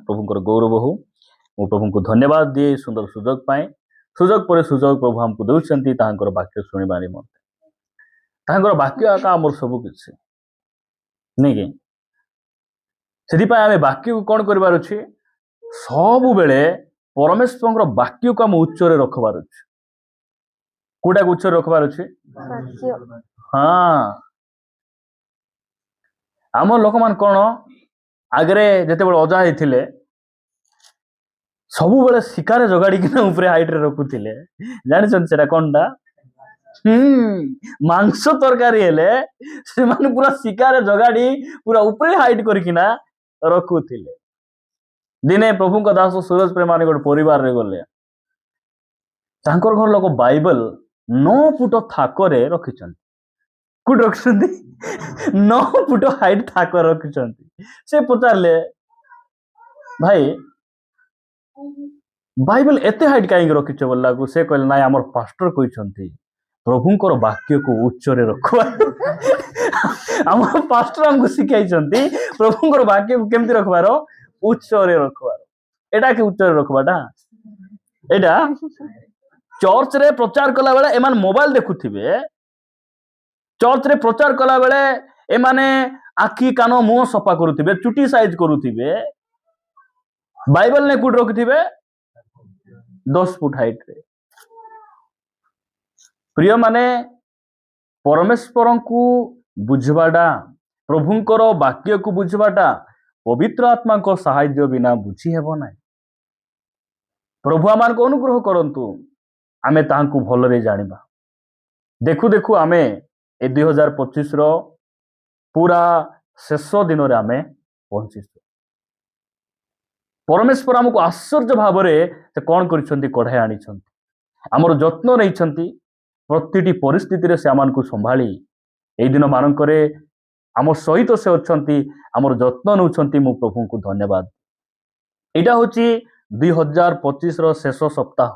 प्रभुंकर गौरव हो मु प्रभु को धन्यवाद दिए सुंदर सुजोग पाए सुजोग पर सुजोग प्रभु हमको दौरान तांकर वाक्य शुणवार निमंते वाक्य आका आमर सब किसी नहीं कि से आम वाक्य को कौन कर सब बेले परमेश्वर वाक्य को आम उच्चरे रखबार अच्छे कोटा उच्चरे रखबार अच्छे हाँ आम लोक मान कौन आगे जिते बड़े अजा होते सब बेले शिकार जगाड़ी हाइट रे रखुले जानी कौनटा मांस तरकारी हेले से माने पूरा शिकार जगाड़ी पूरा ऊपर हाइट करकिना रखुले दिने प्रभु का दास सूरज प्रेमानी गोटे परिवार रे गले तांकर घर लोक बाइबल 9 फुट थाकरे रखिछन कुड रखछन्ती 9 फुट हाइट थाक रखिछन्ती से पचारले भाई बाइबल एते हाइट काई रखिछ बोलला को से कहले नाय हमर पास्टर कहिछन्ती प्रभुंकर वाक्य को उच्चरे रखवा हमर पास्टर हमको सिखाइछन्ती प्रभुंकर वाक्य को केमति रखबारो उच्चरे रखबारो एटा के उच्चरे रखबाटा एटा चर्च रे प्रचार कला बेले एमान मोबाइल देखुथिबे चर्च रे प्रचार कला बेले एमाने आखी कान मुंह सफा करुथिबे चुटी साइज करुथिबे बाइबल ने कुड रखुथिबे 10 फुट हाइट रे प्रिय माने परमेश्वर को बुझवाटा प्रभुंकर वाक्य को बुझवाटा पवित्र आत्मा को सहायता बिना बुझी हेबो ना प्रभु आमान को अनुग्रह करंतु आमे तांकु भलरे जानिबा देखु देखु आमे ए 2025 रो पूरा शेष दिन रे आमे पहुंची परमेश्वर हमको आश्चर्य भाव से कौन कर कढ़ाई आनी आमर जत्न नहीं प्रतिटी परिस्थिति रे से आमान को संभाली ए दिन मानक आम सहित से अच्छी आमर जत्न नौछंती मु प्रभु को धन्यवाद एटा होची 2025 रो शेष सप्ताह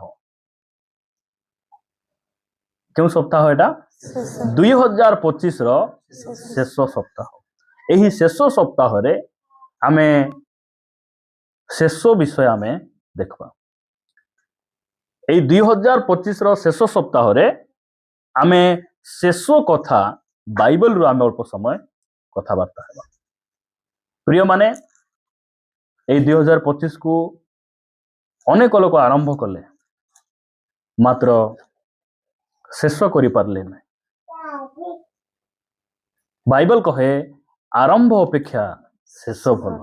क्यों सप्ताह एटा 2025 रो शेष सप्ताह एही शेष सप्ताह रे आमे शेष विषय आमे देखबा एही 2025 रो शेष सप्ताह रे आमे शेष कथा बाइबल रो आमे अल्प समय कथाबार्ता हेबा प्रिय माने एही 2025 को अनेक लोक आरंभ कले मात्र शेष करि पारले नै बाइबल कहे आरंभ अपेक्षा शेष भल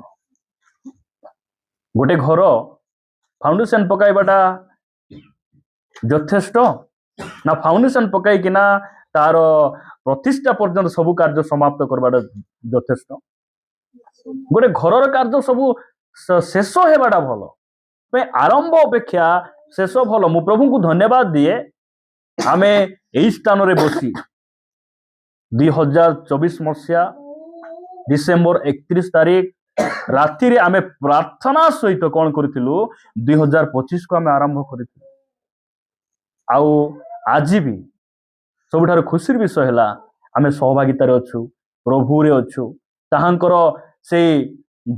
गोटे घर फाउंडेशन पकाइबाटा यथेष्ट ना फाउंडेशन पकाई किना तार प्रतिष्ठा पर्यंत सब कार्य समाप्त करबाटा यथेष्ट गोटे घरर कार्य सब शेष हेबाटा भल आरंभ अपेक्षा शेष भल मु प्रभु को धन्यवाद दिए आमे एही स्थान रे बसी 2024 मसिया डिसेम्बर 31 तारीख राति रे आमे प्रार्थना सहित कौन करिथिलु 2025 को आमे आरंभ करिथिलु आउ आज भी सबुठार खुशी विषय है आमे सहभागितार अच्छु प्रभु रे अच्छु ताहांकर से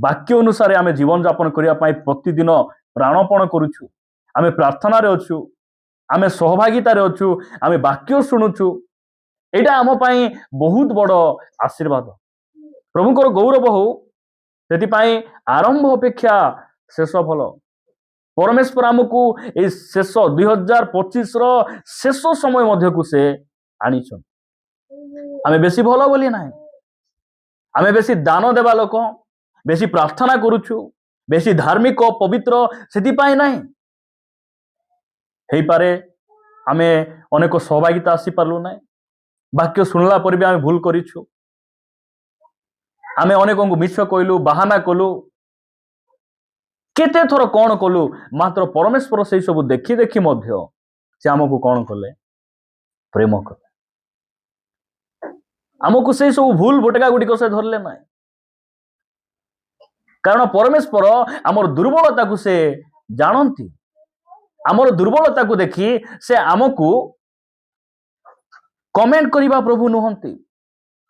वाक्य अनुसार आमे जीवन यापन करिया पई प्रतिदिन प्राणपण करूछु आमे प्रार्थना रे अच्छु आमे सहभागितार अच्छु आमे वाक्य शुणुछु एटा आम पई बहुत बड़ आशीर्वाद प्रभुंकर गौरव हो सेति पई आरंभ अपेक्षा शेष भल परमेश्वर आमको ए शेष 2025 रो शेष समय मध्य को से आनिछन आमे बेसी भलो बोली ना आमे बेसी दान देवा लोक बेसी प्रार्थना करूछु बेसी धार्मिक पवित्र सेति पाई नाही हेई पारे आमे अनेक सहभागिता आसी पारलु ना वाक्य सुनला पर भी आमे भूल करिछु आमे अनेक को मिछ कहलु बहाना कलु केते थर कौन कलु मात्र परमेश्वर से सब देखी देखी मध्य से आमको कौन कले प्रेम कले आमको से सब भूल भटका गुड़िक से धरले ना कारण परमेश्वर आमर दुर्बलता को से जानती आमर दुर्बलता को देखी से आमको कमेंट करिबा प्रभु नुहंती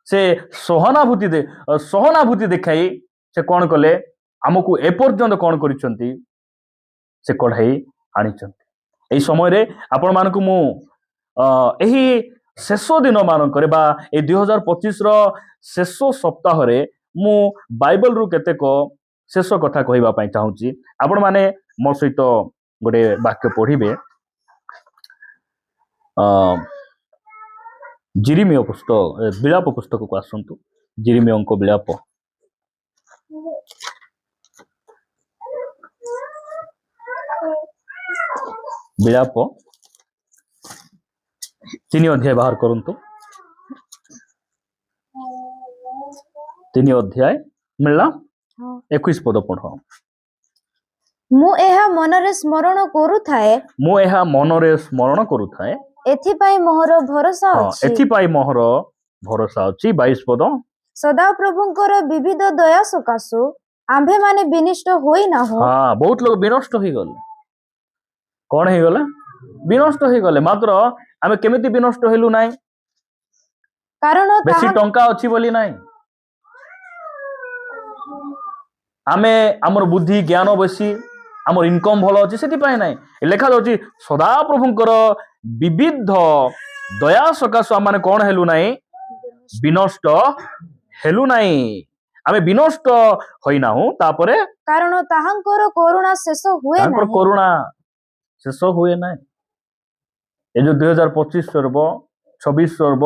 से सहानुभूति देखाई से कौन कले आमको एपर्यंत कौन करिसंती से कढ़ाई आनिचंती। एई समय रे आपण मानकु मु एही शेष दिन मानकरे बा ए 2025 रो शेष सप्ताह रे मु बाइबल रु केतेक शेष कथा कहबा पई चाहूची। आपण माने मो सहित गोटे वाक्य पढ़िबे जिरिमियो पुस्तक विलाप पुस्तक को आसंतु। जिरिमियो को विलाप विलाप 3 अध्याय बाहर करंतु। 3 अध्याय मिलला 21 पद पढ़। मु एहा मनरे स्मरण करूथाए मु एहा मनरे स्मरण करूथाए एथिपाई मोहर भरोसा अछि एथिपाई मोहर भरोसा अछि। 22 पद सदा प्रभुंकर विविध दया सकाशु आम्भे माने विनिष्ट होई ना हो। हाँ बहुत लोग विनष्ट हो गले। कौन हो गले? विनष्ट हो गले। मात्र आमे केमिति विनष्ट हेलु नाई? कारण बेसी टंका अछि बोली नाई। आमे हमर बुद्धि ज्ञान बेसी हमर इनकम भलो अछि सेति पाए नाई। लेखा अछि सदा प्रभुंकर विविध दया सकाशु आमे कौन हेलु नाई? विनष्ट हेलु नाई। आमे विनष्ट होई ना हो। तापरे कारण ताहांकर करुणा शेष हुए ताहांकर नाही। करुणा शेष हुए नाई। ए जो 2025 सर्व 26 सर्व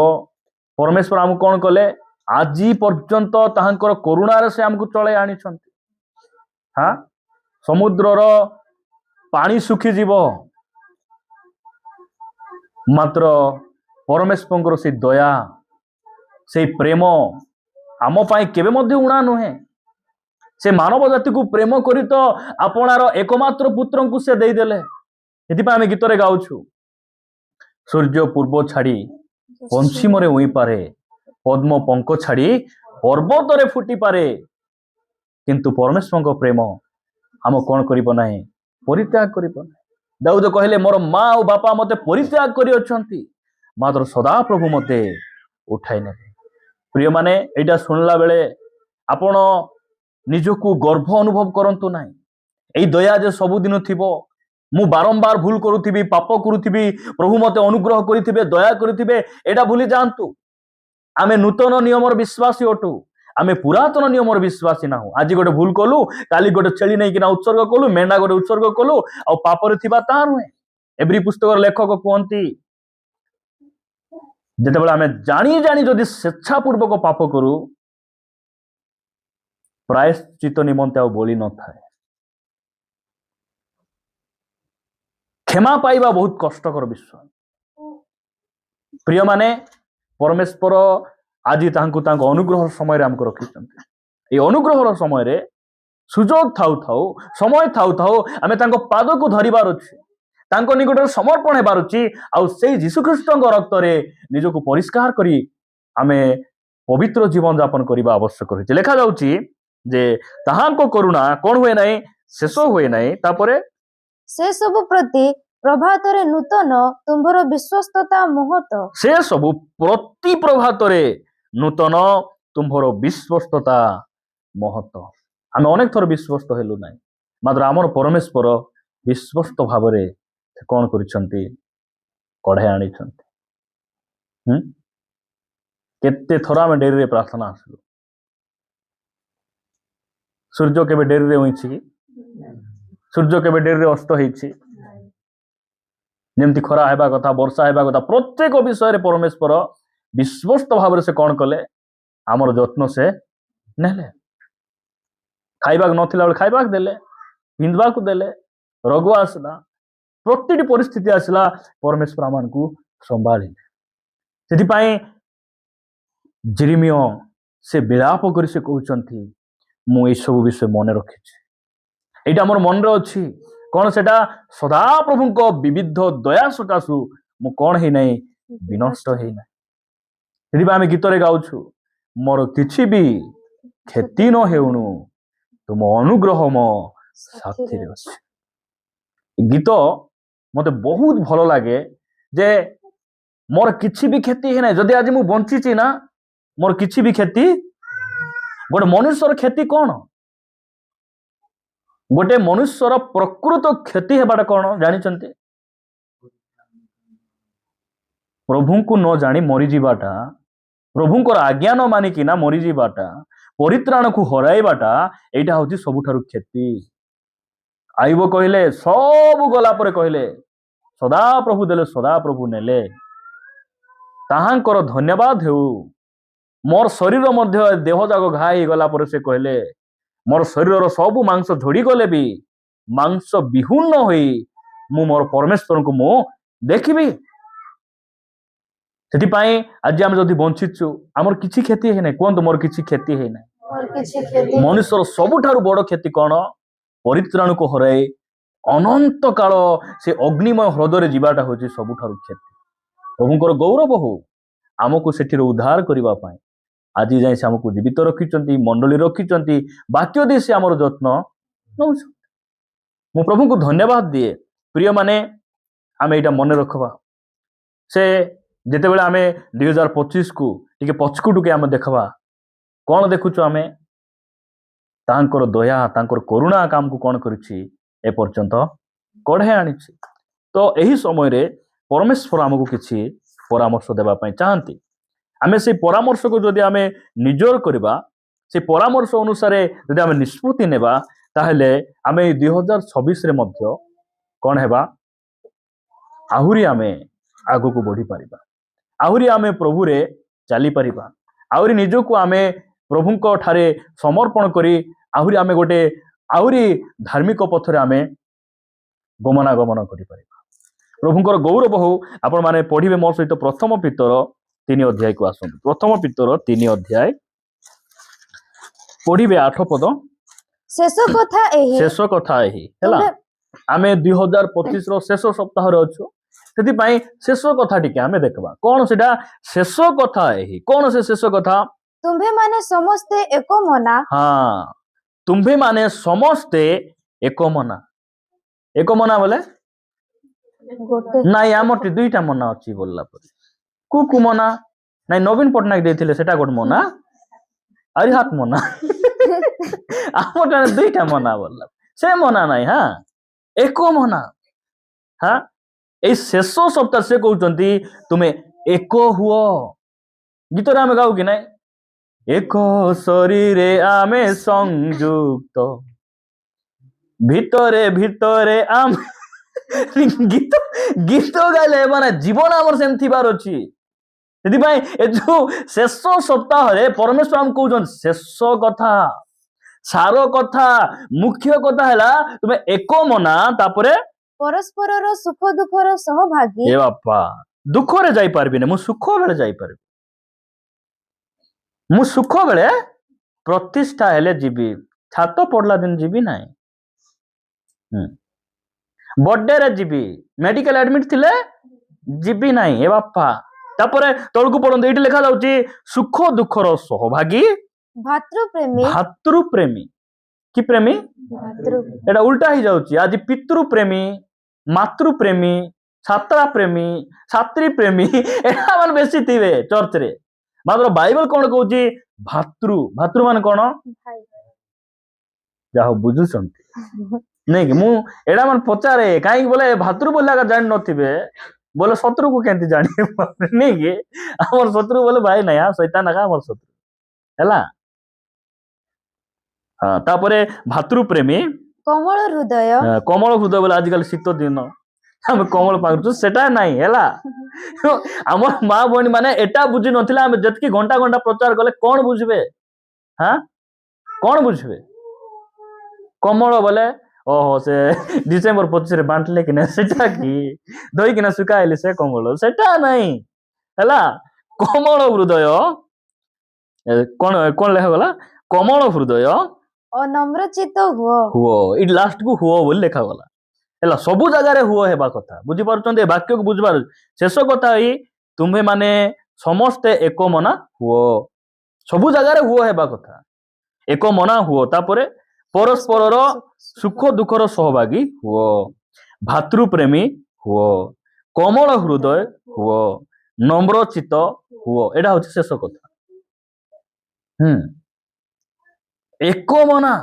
परमेश्वर हमको कौन कले? आजी पर्यंत ताहांकर करुणा रे से हमको चले आनी छंती। हाँ समुद्रर पानी सुखी जीव मात्र परमेश्वर से दया से प्रेम आम पाई केबे मध्य उणा नुहे। से मानव जाति को प्रेम करी तो आपणार एकमात्र पुत्र को से देदेले। एथिपा आमे गीत रे गाउछु सूर्य पूर्व छाड़ी पश्चिम रे उई पारे पद्म पंख छाड़ी पर्वत रे फुटी पारे किंतु परमेश्वर को प्रेम हम कौन करिबो नाही? परित्याग करिबो नाही। दाऊद कहले मोर माँ और बापा मते परित्याग करि अछंती मात्र सदा प्रभु मते उठाई ने। प्रिय माने एटा सुनला बेले आपण निजको गर्व अनुभव करंतु नाही। एई दया जे सब दिन थिबो मु बारंबार भूल करूथिबी पाप करूथिबी प्रभु मते अनुग्रह करिथिबे दया करिथिबे एटा भूली जानतु। आमे नूतन नियमर विश्वासी अटु। आमे पुरातन नियमर विश्वासी ना हो। आज गोटे भूल कलु काली गोटे छेली नहीं किना उत्सर्ग कलु मेंढा गोटे उत्सर्ग कलु आ पापरे थिबा ता नुहे। एब्री पुस्तक लेखक कहती जेतेबेले आमे जानी जानी जदि स्वेच्छापूर्वक पाप करू प्रायश्चित निमंते आ बोली न थाए। क्षमा पाइबा बहुत कष्टकर विषय। प्रिय माने परमेश्वर आज तांको तांको अनुग्रह समय रे हमको रखिसंती। ए अनुग्रहर समय रे सुजोग थाउ थाउ समय थाउ थाउ आमे तांको पाद को धरिबार अछि तांको निकट समर्पण हेबार अछि आ सेई यीशु ख्रीष्टଙ୍କ रक्त रे निजको परिष्कार करी आमे पवित्र जीवन यापन करिबा आवश्यक होछि। लेखा जाउछि जे ताहांको करुणा कोन हुए नाही शेष हुए नाही। तापरे से सब प्रति प्रभातरे नूतन तुम्भर विश्वस्तता महत। से सब प्रति प्रभातरे नूतन तुम्भर विश्वस्तता महत। आमे अनेक थर विश्वस्त हेलु नाही मात्र आमर परमेश्वर विश्वस्त भावरे कौन करिसंती कढ़ाई आनी छंती। केते थर आमे डेरी रे प्रार्थना आसलु। सूर्य केबे डेरी रे होइछि कि? सूर्य केबे डेरी रे अस्त होइछि? जेमती खरा हेबा कथा वर्षा हेबा कथा प्रत्येक विषय रे परमेश्वर विश्वस्त भाव से कौन कले आमर जत्न से नेले। खाइबाक नथिला बेले खाइबाक देले पिंधबाक देले रोग आसला प्रत्येक परिस्थिति आसला परमेश्वर आमान को संभाळिले। सेति पई जिरिमियो से विलाप करी से कहउचंती मु ए सब विषय मन रखिछि। एटा हमर मन रे अछि कौन सेटा सदा प्रभु को विविध दया सकाशु मु कौन हे नहीं विनष्ट हे नहीं। सेति पई आमे गीत रे गाउछु मोर किछि भी क्षति न हेउनु तुम अनुग्रह मो साथी रे अछि। गीत मते बहुत भलो लागे जे मोर किछि भी क्षति हे नहीं। जदि आज मु बंचिछि ना मोर किछि भी क्षति गोटे मनुष्यर क्षति कौन गोटे मनुष्यर प्रकृत क्षति हेबाटा कौन जानिचंती प्रभु को न जानी मरीजाटा प्रभुंकर आज्ञा न मानिकिना मरीजाटा परित्राण को हराइबाटा एटा हूँ सबुठारु क्षति आईब कहले सब गला पर कहले सदा प्रभु देले सदा प्रभु नेले ताहांकर धन्यवाद हेउ मोर शरीर मध्य देह जाक घाई गला पर से कहले मोर शरीर सब मांस झड़ी गले भी मांस विहून होई मु मोर परमेश्वर को मु देखिबी सेतिपाई आज आम जदि बंचिचु आमर किछि क्षति है नै कोन मोर किछि क्षति है नै मनुष्यर सबुठारु बड़ क्षति कोन परित्राण को हराए अनंत काल से अग्निमय हृदय जीवाटा होची सबुठारु क्षति प्रभुंकर गौरव हो आमको सेठिर उद्धार करबा पाई आज जाए से आमको जीवित रखिचंती मंडली रखिचंती वाक्य दे से आमर जत्न नउछ मु प्रभु को धन्यवाद दिए प्रिय माने आमे एटा मन रखबा से जेते बेले आमे 2025 को टिके पछकु टुके आमे देखबा कोन देखुचो आमे तांकर दया तांकर करुणा काम को कोन करिछि ए पर्यंत कढे आनिछि तो एही समय रे परमेश्वर आमको किछि परामर्श देबा पई चाहंती आमे से परामर्श को जदि आमे निजोर करबा से परामर्श अनुसार जदि आमे निष्पत्ति नेबा ताहले आमे 2026 रे मध्य कोन हेबा आहुरी आमे आगो को बढ़ी पारिबा आहुरी आमे प्रभु रे चली पारिबा आहुरी निजो को आमे प्रभु को ठारे समर्पण करी आहुरी आमे गोटे आहुरी धार्मिक पथरे आमे गमनागमन करि पारिबा प्रभुंकर गौरव हो आपण माने पढ़िबे मोर सहित प्रथम पितर 3 अध्याय को आसंतु प्रथम पितर 3 अध्याय पढ़िबे 8 पद शेष कथा एही हैला आमे 2025 रो शेष सप्ताह रे अछु सेति पई शेष कथा टिके आमे देखबा कोन सेटा शेष कथा एही कोन से शेष कथा तुम्भे माने समस्ते एको मना हां तुम्भे माने समस्ते एको मना बोले गोटे नाई आमर दुईटा मना अच्छी बोलला पर कु मना नाई नवीन पटनायक देथिले सेटा गोट मना अरे हाथ मना आमर दुईटा मना बोलला से मना नाई हां एको मना हां ए शेष सप्ताह से कहउचंती तुमे एको हुओ गीत रे आमे गाउ कि नाई एको शरीरे आमे संयुक्त भितरे भितरे आम गीत गीत गाइले माने जीवन आमर सेम थिबार अछि सेति भाई ए जो शेष सप्ताह रे परमेश्वर हम कहउछन शेष कथा सारो कथा मुख्य कथा हैला तुमे एको मना तापरे परस्पर रो सुख दुख रो सहभागी ए बापा दुख रे जाई पारबी ने मु सुख बेले जाई पारबी मु सुख बेले प्रतिष्ठा हेले जीवी छात पड़ला दिन जीवी नाई बर्थडे रे जीवी मेडिकल एडमिट थिले जीवी नाई ए बापा तापरे तळकु पडन एठी लिखा जाउची सुख दुख रो सहभागी भातृ प्रेमी कि प्रेमी एटा उल्टा ही जाउची आज पितृ प्रेमी मातृ प्रेमी छात्रा प्रेमी छात्री प्रेमी एटा मन बेसी थिबे चर्च रे मात्र बाइबल कोन कहउची भातृ मान कोन जाहो बुझुछंती नहीं कि मु एडा मन पचारे काई बोले भातृ बोला का जान नथिबे बोले शत्रु को केंती जानी नहीं कि हमर शत्रु बोले भाई नहीं हां शैतान का हमर शत्रु हैला हां तापरे भातृ प्रेमी कमल हृदय बोले आजकल शीत दिन हम कमल पागुछु सेटा नहीं हैला हमर मां बहनी माने एटा बुझी नथिला हम जतकी घंटा घंटा प्रचार कले कोन बुझबे हां कोन बुझबे कमल बोले ओहो से डिसेंबर 25 रे बांटले कि ना सेटा की दई कि ना सुकाइले से कमल सेटा नहीं हैला कमल हृदय कोन कोन लेखा गला कमल हृदय अनम्र चित्त हुओ इ लास्ट को हुओ बोल लेखा गला हैला सबु जगह रे हुओ हेबा कथा बुझी पारछन ए वाक्य को बुझबार शेष कथा ही तुम्हे माने समस्त एको मना हुओ सबु जगह रे हुओ हेबा कथा एको मना हुओ तापरे परस्पर रो सुख दुख रो सहभागी हुओ भातृ प्रेमी हुओ कमल हृदय हुओ नम्र चित्त हुओ एटा होछि शेष कथा एको मना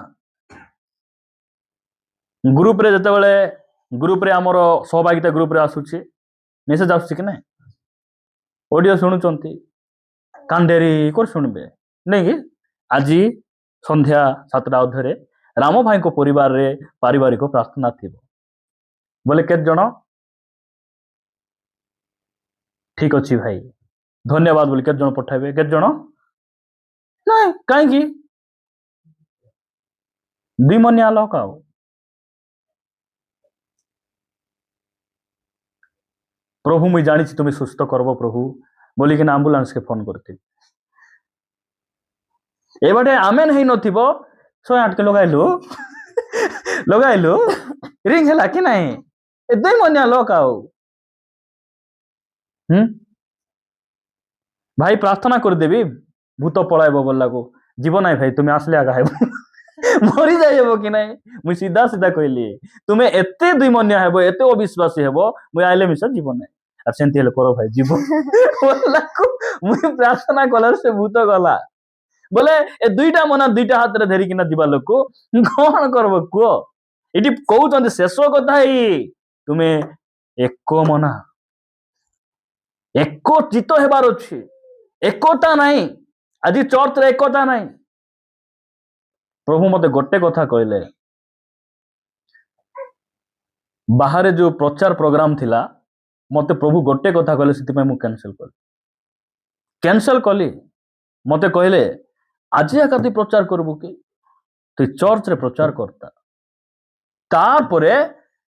ଗ୍ରୁପରେ ଯେତେବେଳେ ଗ୍ରୁପରେ ଆମର ସହଭାଗିତା ଗ୍ରୁପରେ ଆସୁଛି ମେସେଜ ଆସୁଛି କି ନାଇଁ ଅଡିଓ ଶୁଣୁଛନ୍ତି କାଣ୍ଡେରି କରି ଶୁଣିବେ ନାଇଁ କି ଆଜି ସନ୍ଧ୍ୟା 7ଟା ଅଧରେ ରାମ ଭାଇଙ୍କ ପରିବାରରେ ପାରିବାରିକ ପ୍ରାର୍ଥନା ଥିବ ବୋଲେ କେତେ ଜଣ ଠିକ ଅଛି ଭାଇ ଧନ୍ୟବାଦ ବୋଲି କେତେ ଜଣ ପଠାଇବେ କେତେ ଜଣ ନାଇଁ କାହିଁକି ଦୁଇ ମନିଆ ଲୋକ ଆଉ ପ୍ରଭୁ ମୁଇଁ ଜାଣିଛି ତୁମେ ସୁସ୍ଥ କରବ ପ୍ରଭୁ ବୋଲିକିନା ଆମ୍ବୁଲାନ୍ସକେ ଫୋନ କରିଥିଲି ଏବାଟେ ଆମେ ହେଇନଥିବ 108କେ ଲଗାଇଲୁ ରିଙ୍ଗ ହେଲା କି ନାଇଁ ଏ ଦୁଇ ମନିଆ ଲୋକ ଆଉ ଭାଇ ପ୍ରାର୍ଥନା କରିଦେବି ଭୂତ ପଳାଇବ ବୋଲାକୁ ଯିବ ନାଇଁ ଭାଇ ତୁମେ ଆସିଲେ ଆଗା ହେବ ମରି ଯାଇହେବ କି ନାଇଁ ମୁଇଁ ସିଧା ସିଧା କହିଲି ତୁମେ ଏତେ ଦୁଇ ମନିଆ ହେବ ଏତେ ଅବିଶ୍ୱାସୀ ହେବ ମୁଇଁ ଆଇଲେ ମିଶ ଯିବ ନାଇଁ আর সেমতি হলে করো ভাই জীব মুই প্রার্থনা কলার সে ভূত গলা বলে এ দুইটা মনা দুইটা হাତରେ ধরিকিନା ଯିବା ଲୋକ କଣ করব କୁହ ଏଠି କହୁଛନ୍ତି ଶେଷ କଥା ଏଇ ତୁମେ ଏକ ମନା ଏକଚିତ ହେବାର ଅଛି ଏକତା ନାହିଁ ଆଜି ଚର୍ଚ୍ଚରେ ଏକତା ନାହିଁ ପ୍ରଭୁ ମତେ ଗୋଟେ କଥା କହିଲେ ବାହାରେ ଯୋଉ ପ୍ରଚାର ପ୍ରୋଗ୍ରାମ ଥିଲା ମତେ ପ୍ରଭୁ ଗୋଟେ କଥା କହିଲେ ସେଥିପାଇଁ ମୁଁ କ୍ୟାନ୍ସେଲ କଲି ମତେ କହିଲେ ଆଜି ଏକା ତୁଇ ପ୍ରଚାର କରିବୁ କି ତୁଇ ଚର୍ଚ୍ଚରେ ପ୍ରଚାର କରତା ତାପରେ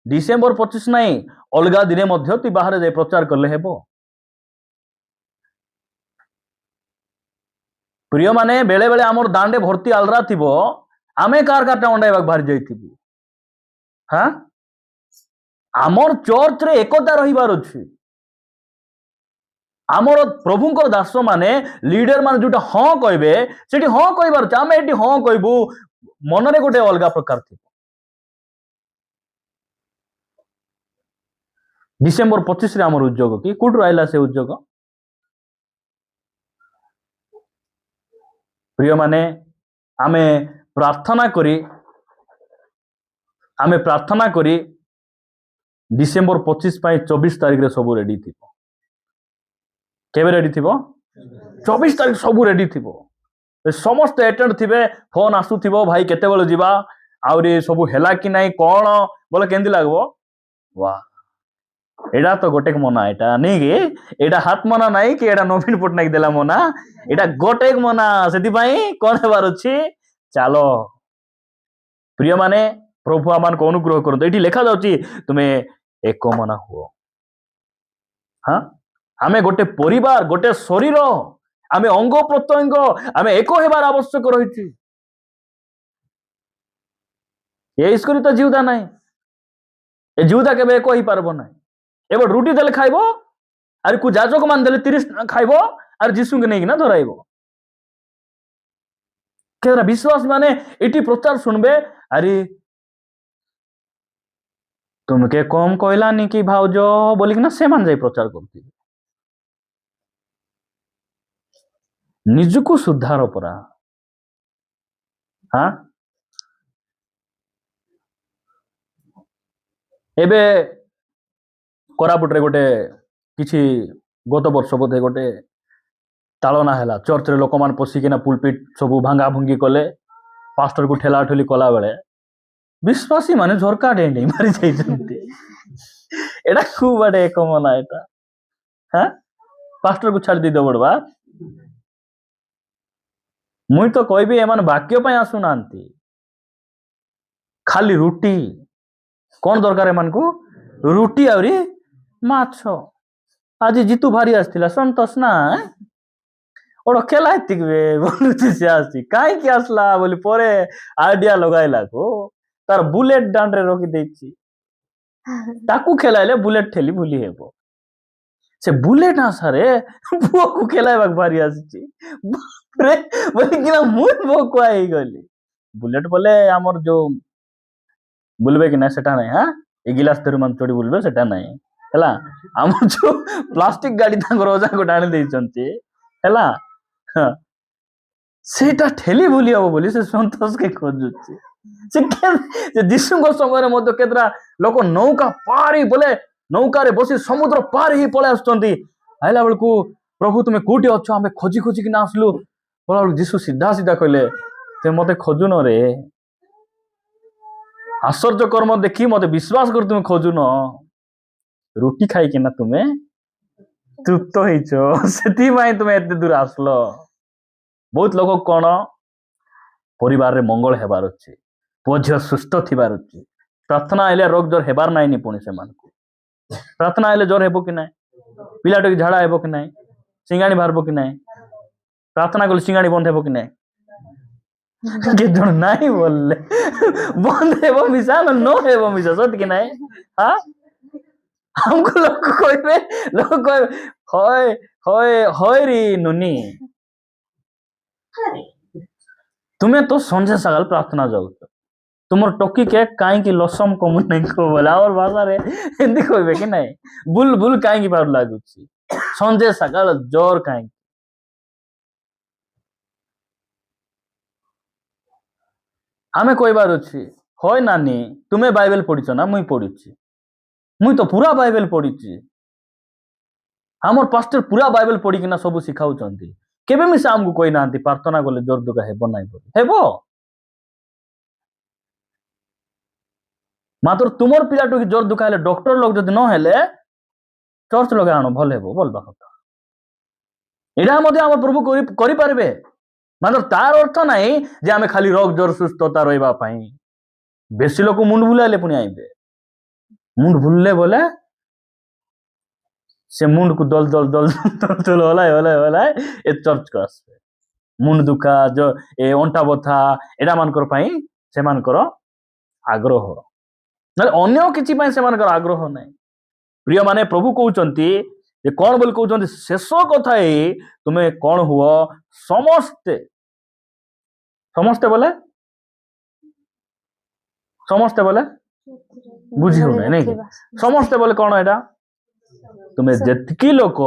ଡିସେମ୍ବର 25 ନାହିଁ ଅଲଗା ଦିନେ ମଧ୍ୟ ତୁଇ ବାହାରେ ଯାଇ ପ୍ରଚାର କଲେ ହେବ ପ୍ରିୟ ମାନେ ବେଳେ ବେଳେ ଆମର ଦାଣ୍ଡେ ଭର୍ତ୍ତି ଆଲରା ଥିବ ଆମେ କାର କାରଟା ଅଣ୍ଡାଇବାକୁ ବାହାରି ଯାଇଥିବୁ ହଁ ଆମର ଚର୍ଚ୍ଚରେ ଏକତା ରହିବାର ଅଛି ଆମର ପ୍ରଭୁଙ୍କର ଦାସ ମାନେ ଲିଡର ମାନେ ଯୋଉଟା ହଁ କହିବେ ସେଠି ହଁ କହିବାର ଅଛି ଆମେ ଏଠି ହଁ କହିବୁ ମନରେ ଗୋଟେ ଅଲଗା ପ୍ରକାର ଥିବ ଡିସେମ୍ବର 25 ରେ ଆମର ଉଦ୍ଯୋଗ କି କୋଉଠୁ ଆଇଲା ସେ ଉଦ୍ଯୋଗ ପ୍ରିୟ ମାନେ ଆମେ ପ୍ରାର୍ଥନା କରି ଡିସେମ୍ବର 25 ପାଇଁ 24 ତାରିଖରେ ସବୁ ରେଡି ଥିବ କେବେ ରେଡି ଥିବ 24 ତାରିଖ ସବୁ ରେଡି ଥିବ ସମସ୍ତେ ଆଟେଣ୍ଡ ଥିବେ ଫୋନ ଆସୁଥିବ ଭାଇ କେତେବେଳେ ଯିବା ଆହୁରି ସବୁ ହେଲା କି ନାହିଁ କଣ ବୋଲେ କେମିତି ଲାଗିବ ୱାହ ଏଇଟା ତ ଗୋଟେ ମନା ଏଇଟା ନାଇଁ କି ଏଇଟା ହାତ ମନା ନାହିଁ କି ଏଇଟା ନବୀନ ପଟ୍ଟନାୟକ ଦେଲା ମନା ଏଇଟା ଗୋଟେ ମନା ସେଥିପାଇଁ କଣ ହେବାର ଅଛି ଚାଲ ପ୍ରିୟ ମାନେ ପ୍ରଭୁ ଆମମାନଙ୍କୁ ଅନୁଗ୍ରହ କରନ୍ତୁ ଏଠି ଲେଖା ଯାଉଛି ତୁମେ ଏକ ମନା ହୁଅ ହଁ ଆମେ ଗୋଟେ ପରିବାର ଗୋଟେ ଶରୀର ଆମେ ଅଙ୍ଗ ପ୍ରତ୍ୟଙ୍ଗ ଆମେ ଏକ ହେବାର ଆବଶ୍ୟକ ରହିଛି ଏ ଈଶ୍ୱର ତ ଜିଉଦା ନାହିଁ ଏ ଜିଉଦା କେବେ ଏକ ହେଇପାରିବ ନାହିଁ ଏବେ ରୁଟି ଦେଲେ ଖାଇବ ଆରେ କୁ ଯାଜକ ମାନ ଦେଲେ 30 ଖାଇବ ଆରେ ଯୀଶୁଙ୍କୁ ନେଇକିନା ଧରାଇବ କେରା ବିଶ୍ୱାସ ମାନେ ଏଠି ପ୍ରଚାର ଶୁଣବେ ଆରେ ତୁମକେ କମ କହିଲାନି କି ଭାଉଜ ବୋଲିକିନା ସେମାନେ ଯାଇ ପ୍ରଚାର କରୁଥିବେ ନିଜକୁ ସୁଧାର ପରା ହଁ ଏବେ କୋରାପୁଟରେ ଗୋଟେ କିଛି ଗତ ବର୍ଷ ବୋଧେ ଗୋଟେ ତାଳନା ହେଲା ଚର୍ଚ୍ଚରେ ଲୋକମାନେ ପଶିକିନା ପୁଲପିଟ ସବୁ ଭାଙ୍ଗା ଭୁଙ୍ଗି କଲେ ପାଷ୍ଟରକୁ ଠେଲା ଠେଲି କଲା ବେଳେ ବିଶ୍ୱାସୀ ମାନେ ଝରକା ଡେଇଁ ମାରି ଯାଇଛନ୍ତି ଏଟା ଖୁବ ବାଟେ ଏକ ମନା ଏଟା ହଁ ପାଷ୍ଟରକୁ ଛାଡି ଦେଇଦେବ ବଡବା ମୁଇଁ ତ କହିବି ଏମାନେ ବାକ୍ୟ ପାଇଁ ଆସୁନାହାନ୍ତି ଖାଲି ରୁଟି କଣ ଦରକାର ଏମାନଙ୍କୁ ରୁଟି ଆହୁରି ମାଛ ଆଜି ଜିତୁ ଭାରି ଆସିଥିଲା ସନ୍ତୋଷ ନା ଓଡ ଖେଲା ଏତିକି ବୋଲୁଛି ସେ ଆସି କାହିଁକି ଆସିଲା ବୋଲି ପରେ ଆଇଡିଆ ଲଗାଇଲାକୁ ତାର ବୁଲେଟ ଦାଣ୍ଡରେ ରଖିଦେଇଛି ତାକୁ ଖେଳାଇଲେ ବୁଲେଟ ଠେଲି ଭୁଲି ହେବ ସେ ବୁଲେଟ ଆଶାରେ ପୁଅକୁ ଖେଳାଇବାକୁ ଭାରି ଆସିଛି ବୋଲିକିନା ମୁଁ ଭକୁଆ ହେଇଗଲି ବୁଲେଟ ବୋଲେ ଆମର ଯୋଉ ବୁଲବେ କି ନା ସେଟା ନାହିଁ ହଁ ଏ ଗିଲାସ ଧରି ମାନେ ଚଢି ବୁଲବେ ସେଟା ନାହିଁ ହେଲା ଆମର ଯୋଉ ପ୍ଲାଷ୍ଟିକ ଗାଡି ତାଙ୍କର ଅଜା ଗୋଟେ ଆଣି ଦେଇଛନ୍ତି ହେଲା ସେଇଟା ଠେଲି ଭୁଲି ହବ ବୋଲି ସେ ସନ୍ତୋଷକେ ଖୋଜୁଛି ଯୀଶୁଙ୍କ ସମୟରେ ମଧ୍ୟ କେତେଟା ଲୋକ ନୌକା ପାରି ବୋଲେ ନୌକାରେ ବସି ସମୁଦ୍ର ପାର ହେଇ ପଳେଇ ଆସୁଛନ୍ତି। ଆଇଲା ବେଳକୁ ପ୍ରଭୁ ତୁମେ କୋଉଠି ଅଛ? ଆମେ ଖୋଜି ଖୋଜିକିନା ଆସିଲୁ। ବୋଲା ବେଳକୁ ଯୀଶୁ ସିଧା ସିଧା କହିଲେ ତୁମେ ମତେ ଖୋଜୁନ ରେ। ଆଶ୍ଚର୍ଯ୍ୟ କର୍ମ ଦେଖି ମତେ ବିଶ୍ୱାସ କରି ତୁମେ ଖୋଜୁନ, ରୁଟି ଖାଇକିନା ତୁମେ ତୃପ୍ତ ହେଇଛ, ସେଥିପାଇଁ ତୁମେ ଏତେ ଦୂର ଆସିଲ। ବହୁତ ଲୋକ କଣ ପରିବାରରେ ମଙ୍ଗଳ ହେବାର ଅଛି, ପୁଅ ଝିଅ ସୁସ୍ଥ ଥିବାର ଅଛି, ପ୍ରାର୍ଥନା ହେଲେ ରୋଗ ଜ୍ୱର ହେବାର ନାଇଁନି। ପୁଣି ସେମାନଙ୍କୁ ପ୍ରାର୍ଥନା ହେଲେ ଜ୍ୱର ହେବ କି ନାହିଁ, ପିଲାଟିକି ଝାଡ଼ା ହେବ କି ନାହିଁ, ସିଙ୍ଗାଣି ବାହାରିବ କି ନାହିଁ, ପ୍ରାର୍ଥନା କଲେ ସିଙ୍ଗାଣି ବନ୍ଦ ହେବ କି ନାହିଁ? କେତେ ଜଣ ନାହିଁ ବୋଲଲେ ବନ୍ଦ ହେବ ମିଶା ନ ହେବ ମିଶା, ସତ କି ନାହିଁ? ହଁ, ଆମକୁ ଲୋକ କହିବେ ହଏ ହଏ ହଏ ରି ନୁନି, ତୁମେ ତ ସନ୍ଧ୍ୟା ସକାଳ ପ୍ରାର୍ଥନା ଯାଉଛ, ତୁମର ଟକି କେକ୍ କାହିଁକି ଲସମ କମୁ ନାହିଁ ବୋଲେ ଆମର ଭାଷାରେ ଏମିତି କହିବେ କି ନାହିଁ? ବୁଲ ବୁଲ କାହିଁକି ପାରୁ ଲାଗୁଛି, ସନ୍ଧ୍ୟା ସକାଳ ଜୋର କାହିଁକି? ଆମେ କହିବାର ଅଛି ହଏ ନାନୀ ତୁମେ ବାଇବେଲ ପଢିଛ ନା? ମୁଇଁ ପଢିଛି, ମୁଇଁ ତ ପୁରା ବାଇବେଲ ପଢିଛି। ଆମର ପାଷ୍ଟର ପୁରା ବାଇବେଲ ପଢିକିନା ସବୁ ଶିଖାଉଛନ୍ତି। କେବେ ମିଶା ଆମକୁ କହିନାହାନ୍ତି ପ୍ରାର୍ଥନା କଲେ ଜୋର ଦୁଃଖ ହେବ ନାହିଁ ବୋଲି। ହେବ, ମାତ୍ର ତୁମର ପିଲାଟୁ କି ଜୋର ଦୁଃଖ ହେଲେ ଡକ୍ଟର ଲୋକ ଯଦି ନ ହେଲେ ଚର୍ଚ୍ଚ ଲଗା ଆଣ ଭଲ ହେବ ବୋଲବା କଥା। ଏଇଟା ମଧ୍ୟ ଆମ ପ୍ରଭୁ କରିପାରିବେ, ମାତ୍ର ତାର ଅର୍ଥ ନାହିଁ ଯେ ଆମେ ଖାଲି ରୋଗ ଜ୍ୱର ସୁସ୍ଥତା ରହିବା ପାଇଁ। ବେଶୀ ଲୋକ ମୁଣ୍ଡ ବୁଲାଇଲେ ପୁଣି ଆଇବେ, ମୁଣ୍ଡ ବୁଲିଲେ ବୋଲେ ସେ ମୁଣ୍ଡକୁ ଦଲ ଦଲ ଦଲ ଦଲ ହଲାଏ ହଲାଏ ହଲାଏ ଏ ଚର୍ଚ୍ଚକୁ ଆସିବେ। ମୁଣ୍ଡ ଦୁଃଖା ଏ ଅଣ୍ଟା ବଥା ଏଟା ମାନଙ୍କର ପାଇଁ ସେମାନଙ୍କର ଆଗ୍ରହ, ନହେଲେ ଅନ୍ୟ କିଛି ପାଇଁ ସେମାନଙ୍କର ଆଗ୍ରହ ନାହିଁ। ପ୍ରିୟ ମାନେ ପ୍ରଭୁ କହୁଛନ୍ତି ଯେ କଣ ବୋଲି କହୁଛନ୍ତି? ଶେଷ କଥା ଏଇ ତୁମେ କଣ ହୁଅ ସମସ୍ତେ, ସମସ୍ତେ ବୋଲେ ସମସ୍ତେ ବୋଲେ ବୁଝି ହଉନାହିଁ ନାଇଁ କି? ସମସ୍ତେ ବୋଲେ କଣ ଏଇଟା? ତୁମେ ଯେତିକି ଲୋକ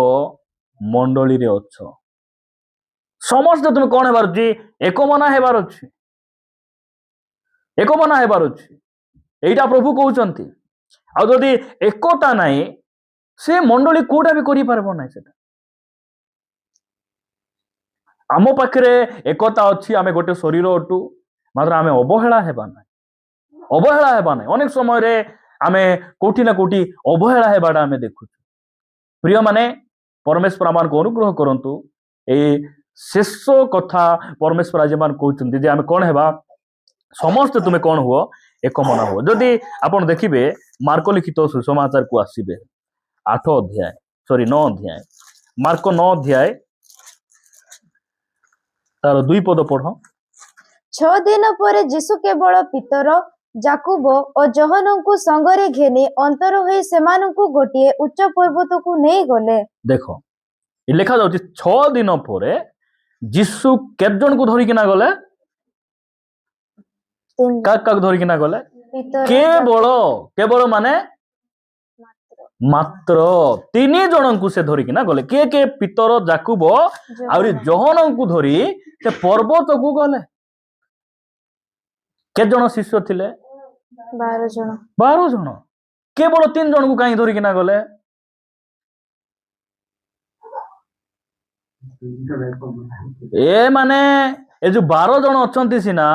ମଣ୍ଡଳୀରେ ଅଛ ସମସ୍ତେ ତୁମେ କଣ ହେବାର ଅଛି? ଏକମନା ହେବାର ଅଛି, ଏକମନା ହେବାର ଅଛି। ଏଇଟା ପ୍ରଭୁ କହୁଛନ୍ତି। ଆଉ ଯଦି ଏକତା ନାହିଁ ସେ ମଣ୍ଡଳୀ କୋଉଟା ବି କରିପାରିବ ନାହିଁ। ସେଟା ଆମ ପାଖରେ ଏକତା ଅଛି, ଆମେ ଗୋଟେ ଶରୀର ଅଟୁ, ମାତ୍ର ଆମେ ଅବହେଳା ହେବା ନାହିଁ, ଅବହେଳା ହେବା ନାହିଁ। ଅନେକ ସମୟରେ ଆମେ କୋଉଠି ନା କୋଉଠି ଅବହେଳା ହେବାଟା ଆମେ ଦେଖୁଛୁ। ପ୍ରିୟ ମାନେ ପରମେଶ୍ୱର ଆମକୁ ଅନୁଗ୍ରହ କରନ୍ତୁ। ଏଇ ଶେଷ କଥା ପରମେଶ୍ୱର ଆଜି ମାନ କହୁଛନ୍ତି ଯେ ଆମେ କଣ ହେବା? ସମସ୍ତେ ତୁମେ କଣ ହୁଅ? ଏକମନା ହୁଅ। ଯଦି ଆପଣ ଦେଖିବେ ମାର୍କ ଲିଖିତ ସୁସମାଚାରକୁ ଆସିବେ 9 ଅଧ୍ୟାୟ, ମାର୍କ 9 ଅଧ୍ୟାୟ ତାର 2 ପଦ ପଢ। 6 ଦିନ ପରେ ଯୀଶୁ କେବଳ ପିତର, ଯାକୁବ ଓ ଯୋହନଙ୍କୁ ସଙ୍ଗରେ ଘେନି ଅନ୍ତର ହୋଇ ସେମାନଙ୍କୁ ଗୋଟିଏ ଉଚ୍ଚ ପର୍ବତକୁ ନେଇ ଗଲେ। ଦେଖ ଲେଖା ଯାଉଛି 6 ଦିନ ପରେ ଯୀଶୁ କେତେ ଜଣକୁ ଧରିକିନା ଗଲେ? କାହାକୁ ଧରିକିନା ଗଲେ? କେବଳ ମାନେ ମାତ୍ର 3 ଜଣଙ୍କୁ ସେ ଧରିକିନା ଗଲେ। କିଏ କିଏ? ପିତର, ଯାକୁବ ଆହୁରି ଯୋହନଙ୍କୁ ଧରି ସେ ପର୍ବତକୁ ଗଲେ। କେତେ ଜଣ ଶିଷ୍ୟ ଥିଲେ? 12 ଜଣ। 12 ଜଣ। କେବଳ 3 ଜଣଙ୍କୁ କାହିଁକି ଧରିକିନା ଗଲେ? ଏମାନେ ଏ ଯୋଉ 12 ଜଣ ଅଛନ୍ତି ସିନା,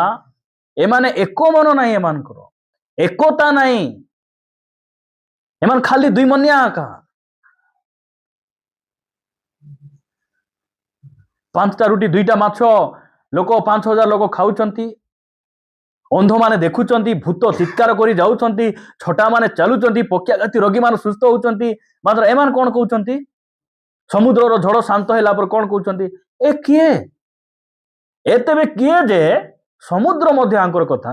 ଏମାନେ ଏକ ମନ ନାହିଁ, ଏମାନଙ୍କର ଏକତା ନାହିଁ, ଏମାନେ ଖାଲି 2 ମନିଆ ଆକା। 5ଟା ରୁଟି 2ଟା ମାଛ, ଲୋକ 5,000 ଲୋକ ଖାଉଛନ୍ତି, ଅନ୍ଧମାନେ ଦେଖୁଛନ୍ତି, ଭୂତ ଚିତ୍କାର କରି ଯାଉଛନ୍ତି, ଛଟା ମାନେ ଚାଲୁଛନ୍ତି, ପକ୍ଷାଘାତୀ ରୋଗୀ ମାନେ ସୁସ୍ଥ ହଉଛନ୍ତି। ମାତ୍ର ଏମାନେ କଣ କହୁଛନ୍ତି? ସମୁଦ୍ରର ଝଡ଼ ଶାନ୍ତ ହେଲା ପରେ କଣ କହୁଛନ୍ତି? ଏ କିଏ? ଏତେବେ କିଏ ଯେ ସମୁଦ୍ର ମଧ୍ୟ ଆଙ୍କର କଥା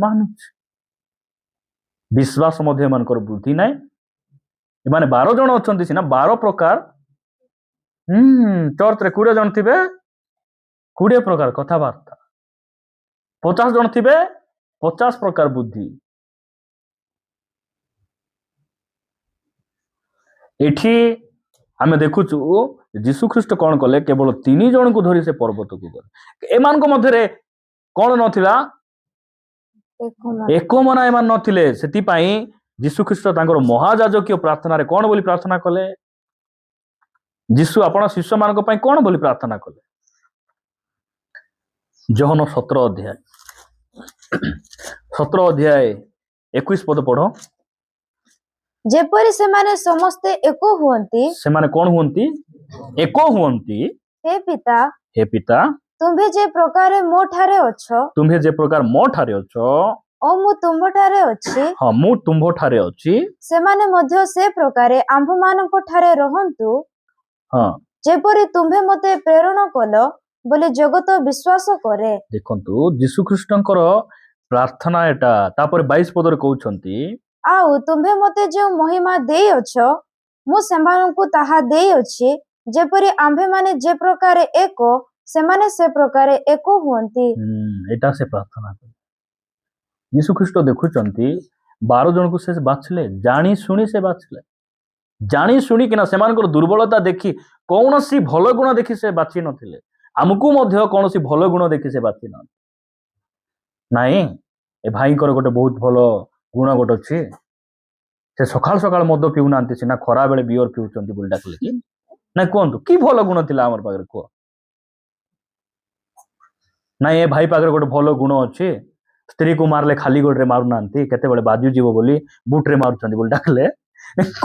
ମାନୁଛି। ବିଶ୍ୱାସ ମଧ୍ୟ ଏମାନଙ୍କର ବୃଦ୍ଧି ନାହିଁ। ଏମାନେ 12 ଜଣ ଅଛନ୍ତି ସିନା, 12 ପ୍ରକାର ଚର୍ଚ୍ଚରେ 20 ଜଣ ଥିବେ, 20 ପ୍ରକାର କଥାବାର୍ତ୍ତା, 50 ଜଣ ଥିବେ, 50 ପ୍ରକାର ବୁଦ୍ଧି। ଏଠି ଆମେ ଦେଖୁଛୁ ଯୀଶୁ ଖ୍ରୀଷ୍ଟ କଣ କଲେ? କେବଳ 3 ଜଣଙ୍କୁ ଧରି ସେ ପର୍ବତକୁ ଗଲେ। ଏମାନଙ୍କ ମଧ୍ୟରେ କଣ ନଥିଲା? ଏକ ମନା ଏମାନେ ନଥିଲେ। ସେଥିପାଇଁ ଯୀଶୁଖ୍ରୀଷ୍ଟ ତାଙ୍କର ମହାଯାଜକୀୟ ପ୍ରାର୍ଥନାରେ କଣ ବୋଲି ପ୍ରାର୍ଥନା କଲେ? ଯୀଶୁ ଆପଣ ଶିଷ୍ୟମାନଙ୍କ ପାଇଁ କଣ ବୋଲି ପ୍ରାର୍ଥନା କଲେ? ଯୋହନ 17 ଅଧ୍ୟାୟ 21 ପଦ ପଢ। ଯେପରି ସେମାନେ ସମସ୍ତେ ଏକ ହୁଅନ୍ତି, ସେମାନେ କଣ ହୁଅନ୍ତି? ଏକ ହୁଅନ୍ତି। ହେ ପିତା, ହେ ପିତା, ତୁମ୍ଭେ ଯେ ପ୍ରକାରେ ମୋ ଠାରେ ଅଛ ତୁମ୍ଭେ ଯେ ପ୍ରକାର ମୋ ଠାରେ ଅଛ, ଓ ମୁଁ ତୁମ୍ଭଠାରେ ଅଛି, ହଁ ମୁଁ ତୁମ୍ଭ ଠାରେ ଅଛି, ସେମାନେ ମଧ୍ୟ ସେ ପ୍ରକାରେ ଆମ୍ଭମାନଙ୍କ ଠାରେ ରହନ୍ତୁ, ହଁ ଯେପରି ତୁମ୍ଭେ ମତେ ପ୍ରେରଣ କଲ ବୋଲି ଜଗତ ବିଶ୍ୱାସ କରେ। ଦେଖନ୍ତୁ ଯୀଶୁଖ୍ରୀଷ୍ଟଙ୍କର ପ୍ରାର୍ଥନା ଏଟା। ତାପରେ 22 ପଦରେ କହୁଛନ୍ତି, ଆଉ ତୁମ୍ଭେ ମତେ ଯେଉଁ ମହିମା ଦେଇଅଛ ମୁଁ ସେମାନଙ୍କୁ ତାହା ଦେଇଅଛି, ଯେପରି ଆମ୍ଭେମାନେ ଯେ ପ୍ରକାରେ ଏକ ସେମାନେ ସେ ପ୍ରକାରେ ଏକ ହୁଅନ୍ତି। ଏଟା ସେ ପ୍ରାର୍ଥନା କଲେ। ଯୀଶୁଖ୍ରୀଷ୍ଟ ଦେଖୁଛନ୍ତି 12 ଜଣଙ୍କୁ ସେ ବାଛିଲେ, ଜାଣି ଶୁଣି ସେ ବାଛିଲେ। ଜାଣି ଶୁଣିକିନା ସେମାନଙ୍କର ଦୁର୍ବଳତା ଦେଖି କୌଣସି ଭଲ ଗୁଣ ଦେଖି ସେ ବାଛି ନଥିଲେ। ଆମକୁ ମଧ୍ୟ କୌଣସି ଭଲ ଗୁଣ ଦେଖି ସେ ବାଛି ନାହାନ୍ତି। ନାଇଁ, ଏ ଭାଇଙ୍କର ଗୋଟେ ବହୁତ ଭଲ ଗୁଣ ଗୋଟେ ଅଛି, ସେ ସକାଳ ସକାଳ ମଦ ପିଉନାହାନ୍ତି ସିନା, ଖରା ବେଳେ ବିୟର ପିଉଛନ୍ତି ବୋଲି ଡାକିଲେ କି? ନାଇଁ କୁହନ୍ତୁ, କି ଭଲ ଗୁଣ ଥିଲା ଆମର ପାଖରେ କୁହ? ନାଇଁ, ଏ ଭାଇ ପାଖରେ ଗୋଟେ ଭଲ ଗୁଣ ଅଛି, ସ୍ତ୍ରୀକୁ ମାରିଲେ ଖାଲି ଗୋଡରେ ମାରୁନାହାନ୍ତି, କେତେବେଳେ ବାଜିଯିବ ବୋଲି ବୁଟରେ ମାରୁଛନ୍ତି ବୋଲି ଡାକିଲେ।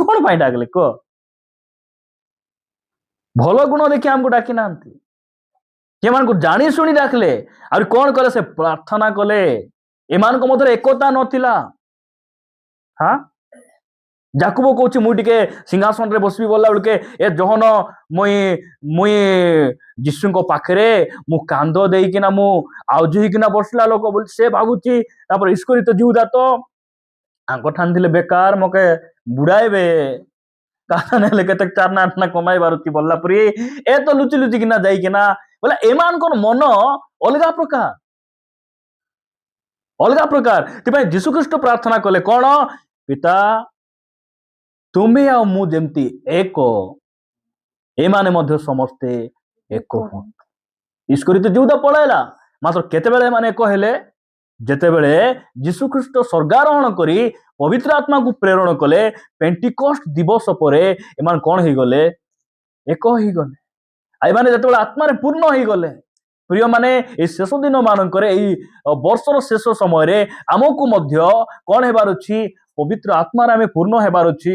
କଣ ପାଇଁ ଡାକିଲେ କୁହ? ଭଲ ଗୁଣ ଦେଖି ଆମକୁ ଡାକି ନାହାନ୍ତି, ସେମାନଙ୍କୁ ଜାଣି ଶୁଣି ଡାକିଲେ। ଆଉ କଣ କଲେ? ସେ ପ୍ରାର୍ଥନା କଲେ। ଏମାନଙ୍କ ମଧ୍ୟରେ ଏକତା ନଥିଲା। ହଁ, ଯାକୁବ କହୁଛି ମୁଁ ଟିକେ ସିଂହାସନରେ ବସିବି ବୋଲା ବେଳକେ ଏ ଜହନ ମୁଇଁ ଯୀଶୁଙ୍କ ପାଖରେ ମୁଁ କାନ୍ଦ ଦେଇକିନା ମୁଁ ଆଉଜି ହେଇକିନା ବସିଲା ଲୋକ ବୋଲି ସେ ଭାବୁଛି। ତାପରେ ଇସ୍କରିତ ଜିହୁଦା ତ ଆଙ୍କ ଠାଣିଥିଲେ ବେକାର ମକେ ବୁଡାଇବେ, କାରଣ ହେଲେ କେତେ ଚାରନା ଆଠନା କମାଇ ପାରୁଛି ବୋଲା ପରି ଏ ତ ଲୁଚି ଲୁଚିକିନା ଯାଇକିନା ବୋଲେ ଏମାନଙ୍କର ମନ ଅଲଗା ପ୍ରକାର, ଅଲଗା ପ୍ରକାର। ସେଥିପାଇଁ ଯୀଶୁଖ୍ରୀଷ୍ଟ ପ୍ରାର୍ଥନା କଲେ କଣ? ପିତା, ତୁମେ ଆଉ ମୁଁ ଯେମିତି ଏକ, ଏମାନେ ମଧ୍ୟ ସମସ୍ତେ ଏକ ହୁଅନ୍ତୁ। ଇସ୍କରିତ ଜିହୁଦା ପଳାଇଲା, ମାତ୍ର କେତେବେଳେ ଏମାନେ ଏକ ହେଲେ? ଯେତେବେଳେ ଯୀଶୁଖ୍ରୀଷ୍ଟ ସ୍ୱର୍ଗାରୋହଣ କରି ପବିତ୍ର ଆତ୍ମାକୁ ପ୍ରେରଣ କଲେ, ପେଣ୍ଟିକଷ୍ଟ ଦିବସ ପରେ ଏମାନେ କଣ ହେଇଗଲେ? ଏକ ହେଇଗଲେ। ଏମାନେ ଯେତେବେଳେ ଆତ୍ମାରେ ପୂର୍ଣ୍ଣ ହେଇଗଲେ, ପ୍ରିୟମାନେ, এই ଶେଷ ଦିନ ମାନଙ୍କରେ ଏଇ ବର୍ଷର ଶେଷ ସମୟରେ ଆମକୁ ମଧ୍ୟ କଣ ହେବାର ଅଛି? ପବିତ୍ର ଆତ୍ମାରେ ଆମେ ପୂର୍ଣ୍ଣ ହେବାର ଅଛି,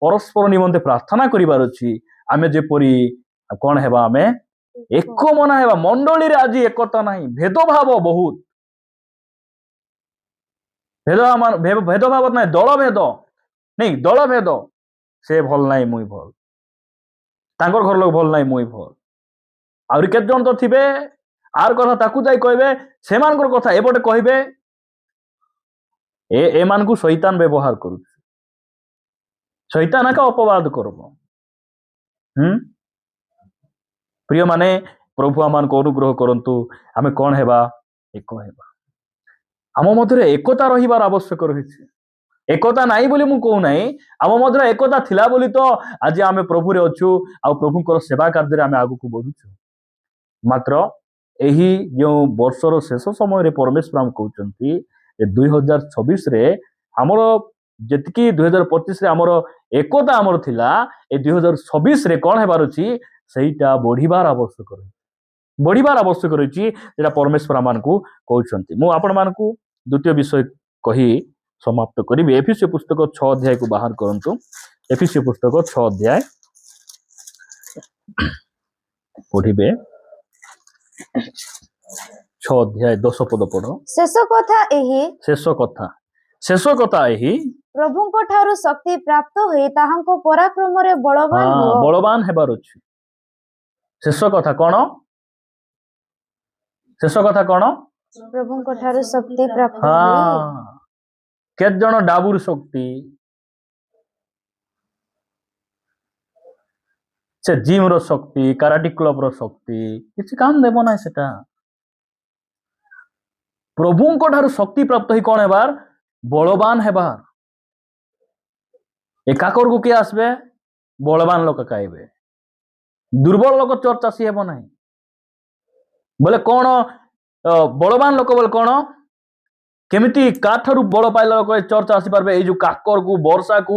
ପରସ୍ପର ନିମନ୍ତେ ପ୍ରାର୍ଥନା କରିବାର ଅଛି। ଆମେ ଯେପରି କଣ ହେବା? ଆମେ ଏକ ମନା ହେବା। ମଣ୍ଡଳୀରେ ଆଜି ଏକତା ନାହିଁ, ଭେଦଭାବ ବହୁତ। ଭେଦଭାବ ନାହିଁ, ଦଳ ଭେଦ ନାଇଁ, ଦଳ ଭେଦ। ସେ ଭଲ ନାହିଁ, ମୁଇଁ ଭଲ, ତାଙ୍କର ଘର ଲୋକ ଭଲ ନାହିଁ, ମୁଇଁ ଭଲ। ଆହୁରି କେତେ ଜଣ ତ ଥିବେ, ଆର କଥା ତାକୁ ଯାଇ କହିବେ, ସେମାନଙ୍କର କଥା ଏପଟେ କହିବେ। ଏମାନଙ୍କୁ ଶୈତାନ ବ୍ୟବହାର କରୁଛି। ଶୈତାନ ଏକା ଅପବାଦ କରବ। ପ୍ରିୟମାନେ, ପ୍ରଭୁ ଆମମାନଙ୍କୁ ଅନୁଗ୍ରହ କରନ୍ତୁ। ଆମେ କଣ ହେବା? ଏକ ହେବା। ଆମ ମଧ୍ୟରେ ଏକତା ରହିବାର ଆବଶ୍ୟକ ରହିଛି। ଏକତା ନାହିଁ ବୋଲି ମୁଁ କହୁନାହିଁ, ଆମ ମଧ୍ୟରେ ଏକତା ଥିଲା ବୋଲି ତ ଆଜି ଆମେ ପ୍ରଭୁରେ ଅଛୁ, ଆଉ ପ୍ରଭୁଙ୍କର ସେବା କାର୍ଯ୍ୟରେ ଆମେ ଆଗକୁ ବଢୁଛୁ। ମାତ୍ର ଏହି ଯେଉଁ ବର୍ଷର ଶେଷ ସମୟରେ ପରମେଶ୍ୱର ଆମକୁ କହୁଛନ୍ତି, 2026ରେ ଆମର ଯେତିକି 2025ରେ ଆମର ଏକତା ଆମର ଥିଲା, ଏ 2026ରେ କଣ ହେବାର ଅଛି? ସେଇଟା ବଢିବାର ଆବଶ୍ୟକ ରହିଛି, ବଢିବାର ଆବଶ୍ୟକ ରହିଛି। ଯେଟା ପରମେଶ୍ୱର ଆମମାନଙ୍କୁ କହୁଛନ୍ତି। ମୁଁ ଆପଣମାନଙ୍କୁ ଦ୍ୱିତୀୟ ବିଷୟ କହି ସମାପ୍ତ କରିବି। ଏଫେସୀୟ ପୁସ୍ତକ 6 ଅଧ୍ୟାୟକୁ ବାହାର କରନ୍ତୁ। ଏଫେସୀୟ ପୁସ୍ତକ 6 ଅଧ୍ୟାୟ ପଢିବେ। 6 ଅଧ୍ୟାୟ 10 ପଦ ପଢ। ଶେଷ କଥା ଏହି, ଶେଷ କଥା ଏହି, ପ୍ରଭୁଙ୍କ ଠାରୁ ଶକ୍ତି ପ୍ରାପ୍ତ ହୋଇ ତାହାଙ୍କ ପରାକ୍ରମରେ ବଳବାନ ହୁଅ। ବଳବାନ ହେବାର ଅଛି। ଶେଷ କଥା କଣ? ଶେଷ କଥା କଣ? ପ୍ରଭୁଙ୍କ ଠାରୁ ଶକ୍ତି ପ୍ରାପ୍ତ ହୋଇ। କେତେ ଜଣ ଡାବୁର ଶକ୍ତି, ସେ ଜିମ୍ ର ଶକ୍ତି, କାରାଟି କ୍ଲବ ର ଶକ୍ତି କିଛି କାମ ଦେବ ନାହିଁ। ସେଟା ପ୍ରଭୁଙ୍କ ଠାରୁ ଶକ୍ତି ପ୍ରାପ୍ତ ହେଇ କଣ ହେବାର? ବଳବାନ ହେବାର। ଏକାକରକୁ କିଏ ଆସିବେ? ବଳବାନ ଲୋକ ଖାଇବେ। ଦୁର୍ବଳ ଲୋକ ଚର୍ଚ୍ଚ ଆସି ହେବ ନାହିଁ। ବୋଲେ କଣ ବଳବାନ ଲୋକ ବୋଲେ କଣ? केमिति काठारु बड़ पाइला लोक चर्च आसी पारबे एई जो काकर को वर्षा को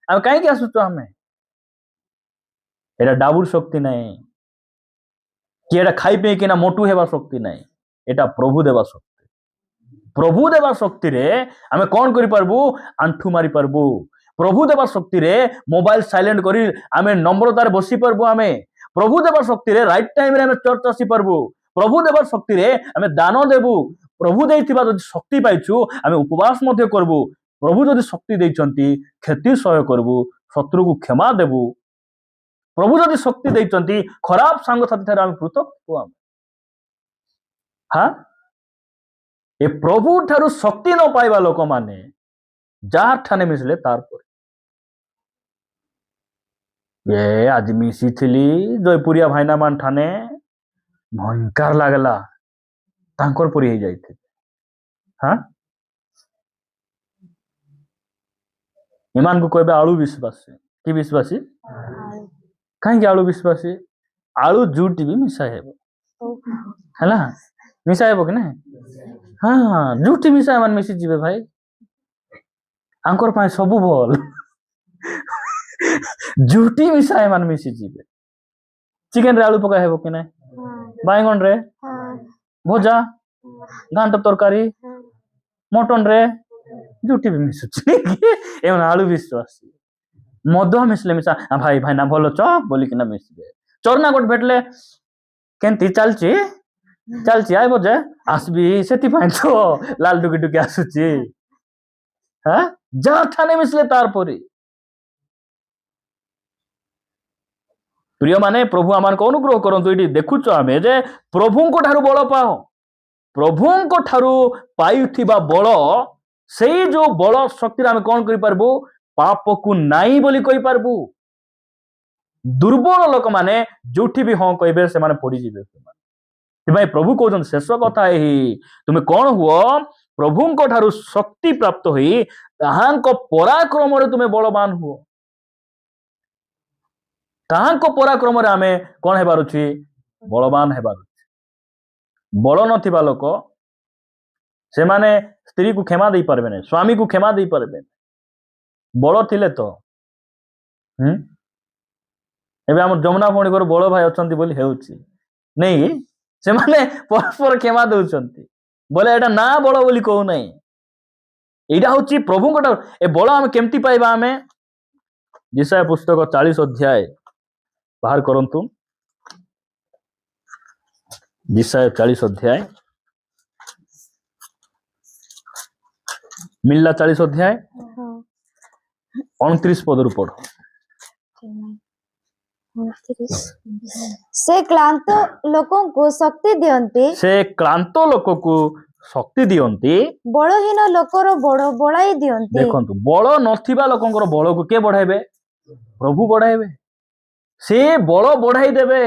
आमे काहे के आसुचो आमे एटा डाबुर शक्ति नाही कि एटा खाई पे किना मोटू हेबा शक्ति नाही एटा प्रभु देवा शक्ति रे आमे कोन करि पारबू आंठू मारी पारबू प्रभु देवा शक्ति रे मोबाइल साइलेंट करी आमे नम्रतार बसी पारबू आमे प्रभु देवा शक्ति रे राइट टाइम रे आमे चर्च आसी पारबू प्रभु देवा शक्ति रे आमे दान देबू प्रभु देइथिबा जदि शक्ति पाइछु आमे उपवास मध्य करबू प्रभु जदि शक्ति देइचंती खेती सहय करबू शत्रु को क्षमा देबू प्रभु जदि शक्ति देइचंती खराब संग साथी थारे आमे पृथक हो आमे हां ए प्रभु ठारू शक्ति न पाइबा लोक माने जार ठाने मिसले तार पर ये आज मिसी थिली जयपुरिया भाईना मान ठाने भयंकर लागला तांकर परी हे जाइथे हां ईमान को कहबे आलू विश्वासी की विश्वासी काहे के आलू विश्वासी आलू जूटी भी मिसा हेबो हला मिसा हेबो कि नहीं हां जूटी मिसा मान मिसी जीवे भाई आंकर पाए सबु भल जूटी मिसा मान मिसी जीवे चिकन रे आलू पका हेबो कि नहीं बाइगन रे भजा घांट तरकारी मटन रे जूटी भी मिसुची एमन आलू विश्वासी मद मिसले मिसा भाई भाई ना भलो च बोली कि ना मिसबे चोरना गोट भेटले केंती चलची आइ बजे आसबी सेति पाइ तो लाल डुकी डुकी आसुची हां जा ठाने मिसले तार परी प्रिय माने प्रभु आमान को अनुग्रह करंतु इडी देखुचो आमे जे प्रभु को ठारू बळ पाओ प्रभु को ठारू पाइथिबा बळ सेई जो बळ शक्ति आमे कोन करि पारबो पाप को नाई बोली कहि पारबो दुर्बल लोक माने जोठी भी हां कहबे से माने पड़ी जिवे से भाई प्रभु कहउछन शेष कथा एही तुमे कोन हुओ प्रभु को ठारू शक्ति प्राप्त होई ताहांको पराक्रम रे तुमे बलवान हुओ ताहांको पराक्रम रे आमे कोन हेबार अछि बलवान हेबार अछि बल नथिबा लोक से माने स्त्री को क्षमा दे पारबे नै स्वामी को क्षमा दे पारबे बल थिले तो एबे हमर जमुना भौणी को बड़ भाई अछंती बोली हेउछि नै से माने परस्पर क्षमा दउछंती बोले एटा ना बल बोली कहू नै एटा होछि प्रभु को ए बल हम केमती पाइबा हमें यशाया पुस्तक 40 अध्याय बाहर करंतु यशाया 40 अध्याय मिलला 40 अध्याय 29 पदरु पढ़ से क्लांत लोकों को शक्ति दियंती से क्लांत लोक को शक्ति दियंती बलहीन लोकर बड़ बढ़ाई दियंती देखंतु बल नथिबा लोकंकर बल को के बढ़ाइबे प्रभु बढ़ाइबे से बल बढ़ाई देबे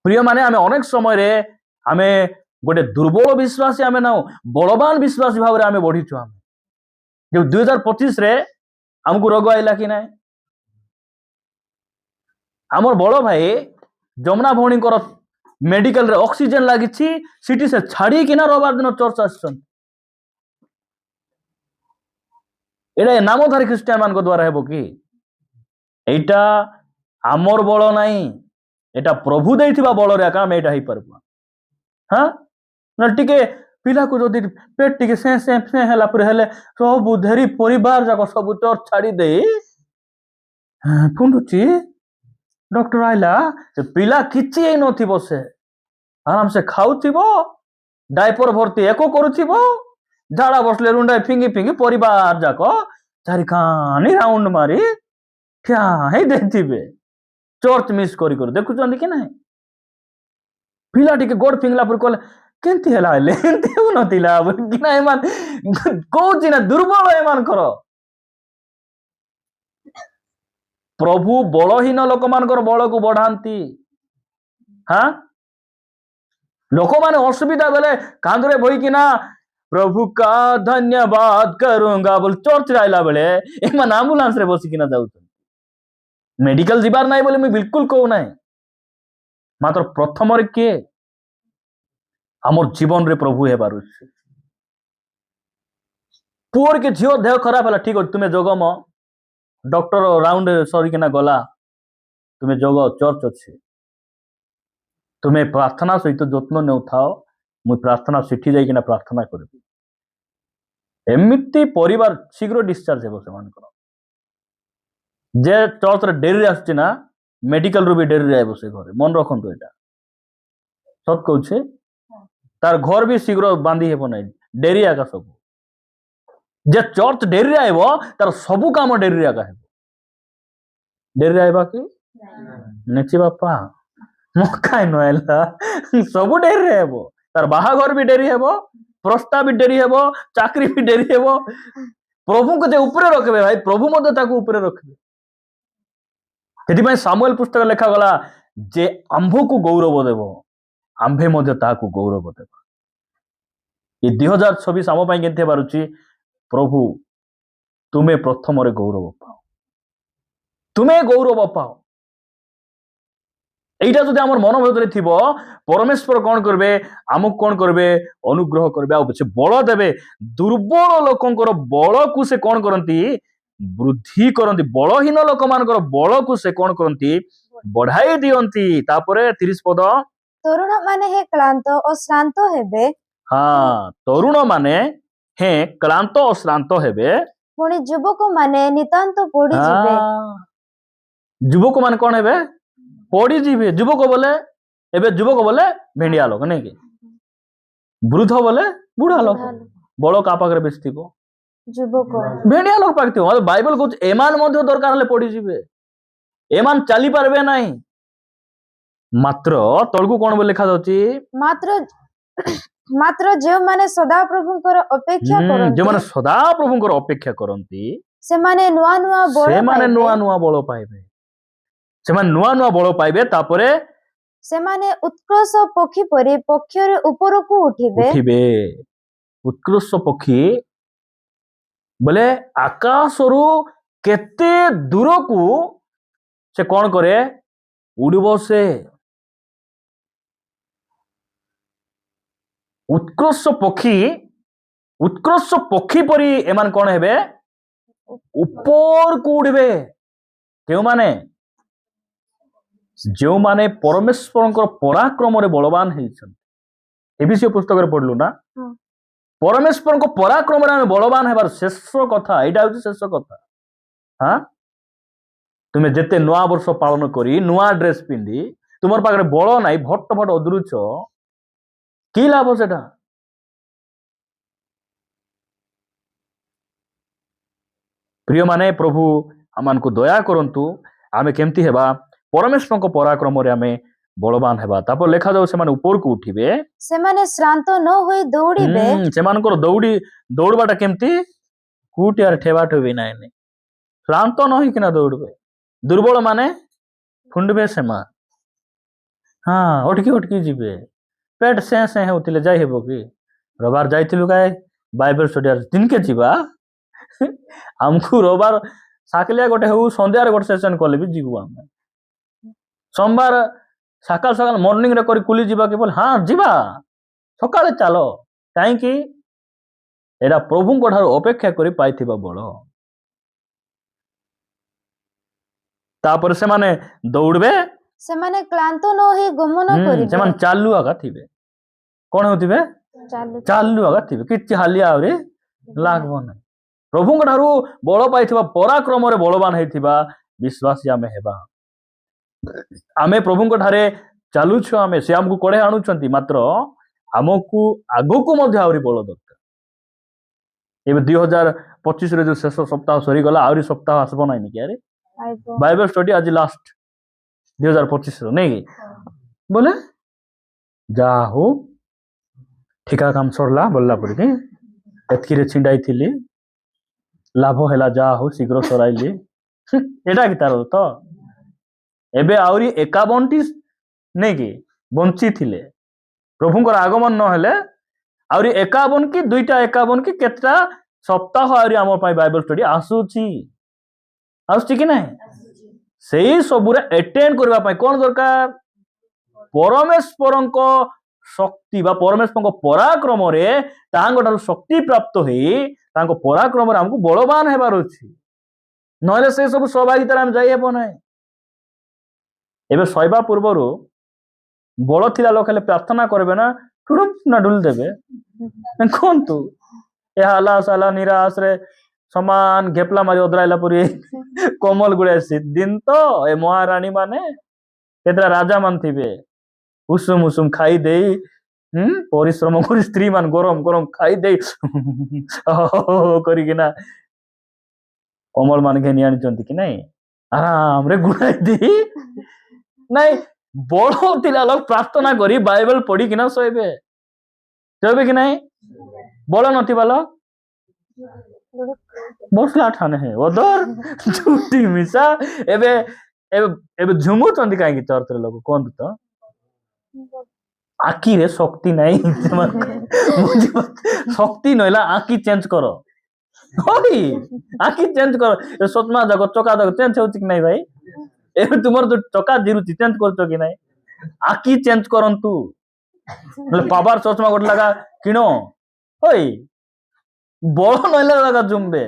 प्रिय माने आमे अनेक समय रे आमे गोटे दुर्बल विश्वासी आमे ना बलवान विश्वासी भाव रे आमे बढ़ीछु आमे जो 2025 रे हमको रोग आइला कि नाही हमर बड़ भाई जमुना भौणी कर मेडिकल रे ऑक्सीजन लागी सिटी से छाड़ी कि ना रविवार दिन चर्च आछन एडा नामधारी ख्रिस्टियन मान को द्वारा हेबो कि एटा हमर बळ नाही एटा प्रभु देइथिबा बळ रे काम एटा ही परबो हां न टिके पिला को जदि पेट टिके से हला पर हेले सब धेरी परिवार जाको सब चर्च छाड़ी दे फुंडुची डॉक्टर आइला से पिला किछि नथि बसे आराम से खाउथिबो डायपर भर्ती एको करूथिबो झाड़ा बसले रुंडा फिंगी फिंगी परिवार जाको चारि कानी राउंड मारी क्या हे देथिबे चर्च मिस करी कर देखुचंदी कि नाही पिला टिके गोड फिंगला पर कोले केंती हला ले देउ नथिला कि नाही मान कोछि ना दुर्बल है मान करो प्रभु बलहीन लोक मानकर बल को बढ़ाती हाँ लोक माने असुविधा बेले कांदरे भई कि ना प्रभु का धन्यवाद करूंगा बोल चर्च रे आइला बेले एमान एम्बुलेंस रे बसी किना जाउ मेडिकल जिबार नाही बोले मैं बिल्कुल कहू नाही मात्र प्रथम रे के हमर जीवन रे प्रभु हेबार पुअर के झील देह खराब है ठीक अच्छे तुम्हें जगम डॉक्टर राउंड सरिकिना गला तुम्हें जग चर्च अच्छे तुम्हें प्रार्थना सहित जत्न ने थाओ मुझे प्रार्थना सेठी जाइकिना प्रार्थना करी एमती परिवार शीघ्र डिस्चार्ज हेबो सेमानकर जे चर्च रे डेरी आसुची ना मेडिकल रू भी डेरी आइबो से घरे मन रखंतु एटा सत कहूछे तार घर भी शीघ्र बांधी हेबो नै डेरी आका सब जे चर्च डेरी आइबो तार सबु काम डेरी आका हेबो डेरी आइबा कि नेची बापा मकाई नहला सबु डेरी हेबो तार बाहाघर भी डेरी हेबो प्रस्ताव भी डेरी हेबो चाकरी भी डेरी हेबो प्रभु को जे ऊपर रखबे भाई प्रभु मध्य ताको ऊपर रखबे सेति सामुएल पुस्तक लेखा गला जे आंभ को गौरव देव आंभे मध्य ताको गौरव देव ये 2026 आम पाई केनते पारुची प्रभु तुम्हें प्रथम रे गौरव पाओ तुम्हें गौरव पाओ এইটা যদি আমার মন ভিতরে থিব পরমেশ্বর কোন করবে আমক কোন করবে অনুগ্রহ করবে আর সে বল দেবে দুর্বল লোকଙ୍କର বলକୁ সে কোন করନ୍ତି বৃদ্ধি করନ୍ତି বলহীন ଲୋକମାନଙ୍କର বলକୁ সে কোন করନ୍ତି বঢ়াই দিଅନ୍ତି তারপরে 30 পদ তরুণ মানে হে ক্লান্ত ও শ্রান্ত হেবে হ্যাঁ তরুণ মানে হে ক্লান্ত ও শ্রান্ত হেবে পুଣି যুবক মানে নিতান্ত পড়ি ଯିବେ যুবক মানে কোন হেবে पड़ी जीवे युवक बोले एबे युवक बोले भेंडिया लोक नहीं कि वृद्ध बोले बुढ़ा लोक बड़ का पाखरे बेस थिबो ଯୁବକ भेंडिया लोक पाखि थिबो बाइबल कहूछ एमान मध्य दरकार हले पड़ी जीवे एमान चली पारबे नाही मात्र तळकु कोन बोले लिखा जाउची मात्र मात्र जे माने सदा प्रभुंकर अपेक्षा करନ୍ତି जे माने सदा प्रभुंकर अपेक्षा करନ୍ତି से माने नुआ नुआ बळ से माने नुआ नुआ बळ पाइबे से माने नुआ नुआ बळ पाइबे तापरे से माने उत्कृष्ट पक्षी परि पक्षरे ऊपर को उठिबे उठिबे उत्कृष्ट पक्षी बोले आकाशरु केते दूर को से कौन करे उड़िबो से उत्कृष्ट पक्षी परी एमान कौन हेबे ऊपर को उड़िबे क्यों माने जो माने परमेश्वर पराक्रम रे बलवान होइछन एबिसी पुस्तक रे पढलु ना परमेश्वर को पराक्रम रे बलवान हेबार शेष कथा एटा होछि शेष कथा हां तुमे जेते नवा वर्ष पालन करी नवा ड्रेस पिंदी तुमर पाखरे बळ नाही भट्ट भट अदरुच की लाभ सेटा प्रिय माने प्रभु आमान को दया करंतु आमे केमती हेबा परमेश्वर को पराक्रम रे आमे बलवान हेबा तापर लेखा जाउ से माने ऊपर को उठिबे से माने श्रांत न होई दौड़िबे से मानकर दौड़बाटा केमती कुटियार ठेबा ठेबी नाही श्रांत न होई किना दौड़बे दुर्बल माने फुंडबे सेमा हाँ अटकी जीवे पेट से होतिले जाई हेबो कि रबार जाइथिलु काय बाइबल स्टडी दिन के जीवा हमकु रबार साकलिया गोटे हो संध्या रे गोटे सेशन करले भी जीवु हम सोमवार सकाल सकाल मॉर्निंग रे करी कुली जीवा के बोल हाँ जीवा सकाळे चलो काई कि एडा प्रभु को ठार अपेक्षा करी पाइथिबा बळ तापर से माने दौड़बे से माने क्लांत न होई गमन करिबे से माने चालू आगा थिबे कोन होतिबे चालू आगा थिबे किछि हालिया आउरे लागबो नै प्रभु को ठारू बळ पाइथिबा पराक्रम रे बलवान हेथिबा विश्वासी आमे हेबा आमे प्रभु को ठारे चालू छ आमे से हमकु कोडे आनुचंती मात्र हमकु आगो को मध्ये आउरी बळ दरकार एबे 2025 रे जो शेष सप्ताह सरी गला आउरी सप्ताह आसबो नै नि अरे बाइबल स्टडी आज लास्ट 2025 रो नै बोले जा हो ठिका काम सरला बोलला पड़ी के एतकी रे छिंडाई थिली लाभ हैला जा हो शीघ्र सराइली एटा कि तार तो एबे आउरी 51टी नै कि बंची थिले प्रभुंकर आगमन न हेले आउरी 51 की दुईटा 51 की केतरा सप्ताह आउरी हमर पाई बाइबल स्टडी आसुची आसुची कि नै सेही सबुरे अटेंड करबा पाई कोन दरकार परमेश्वरंको शक्ति बा परमेश्वरंको पराक्रम रे तांगटार शक्ति प्राप्त होई ତାଙ୍କ ପରାକ୍ରମରେ ଆମକୁ ବଳବାନ ହେବାର ଅଛି, ନହେଲେ ସେ ସବୁ ସହଭାଗିତାରେ ଆମେ ଯାଇ ହେବ ନାହିଁ। ଏବେ ଶୋଇବା ପୂର୍ବରୁ ବଳ ଥିଲା ଲୋକ ହେଲେ ପ୍ରାର୍ଥନା କରିବେ ନା, ନା ଡୁଲି ଦେବେ। କୁହନ୍ତୁ, ଏହା ହେଲା ସାଲା ନିରାଶରେ ସମାନ ଘେପଲା ମାରି ଅଦରାଇଲା ପରି କୋମଲ ଗୁଡେ ଦିନ ତ ଏ ମହାରାଣୀ ମାନେ କେତେଟା ରାଜା ମାନେ ଥିବେ ଉଷୁମ ଉଷୁମ ଖାଇ ଦେଇ ପରିଶ୍ରମ କରି ସ୍ତ୍ରୀ ମାନେ ଗରମ ଗରମ ଖାଇ ଦେଇ କରିକିନା କମଳ ମାନେ ଘେନି ଆଣିଛନ୍ତି କି ନାଇଁ, ଆରାମରେ ଗୁଡାଇ ଦେଇ ନାଇଁ ବଳ ଥିଲା ଲୋକ ପ୍ରାର୍ଥନା କରି ବାଇବେଲ ପଢିକିନା ଶୋଇବେ କି ନାଇଁ। ବଳ ନଥିବା ଲୋକ ବସିଲା ଠାନେ ଓଦର ଛୁଟି ମିଶା ଏବେ ଏବେ ଏବେ ଝୁମୁଛନ୍ତି କାହିଁକି ଚର୍ଚ୍ଚରେ ଲୋକ କୁହନ୍ତୁ ତ? ଆଖିରେ ଶକ୍ତି ନାହିଁ, ଶକ୍ତି ନହିଲା ଆଖି ଚେଞ୍ଜ କର, ଆଖି ଚେଞ୍ଜ କର, ସତମା ଯାକ ଚକା ଯାକ ଚେଞ୍ଜ ହଉଛି କି ନାଇଁ ଭାଇ? ଏବେ ତୁମର ଯୋଉ ଚକା ଜିରୁଛି ଚେଞ୍ଜ କରୁଛ କି ନାଇଁ? ଆଖି ଚେଞ୍ଜ କରନ୍ତୁ, ପାୱାର ଚଷମା ଗୋଟେ ଲଗା କିଣ, ହଇ ବଳ ନହେଲେ ଲଗା ଜୁମବେ।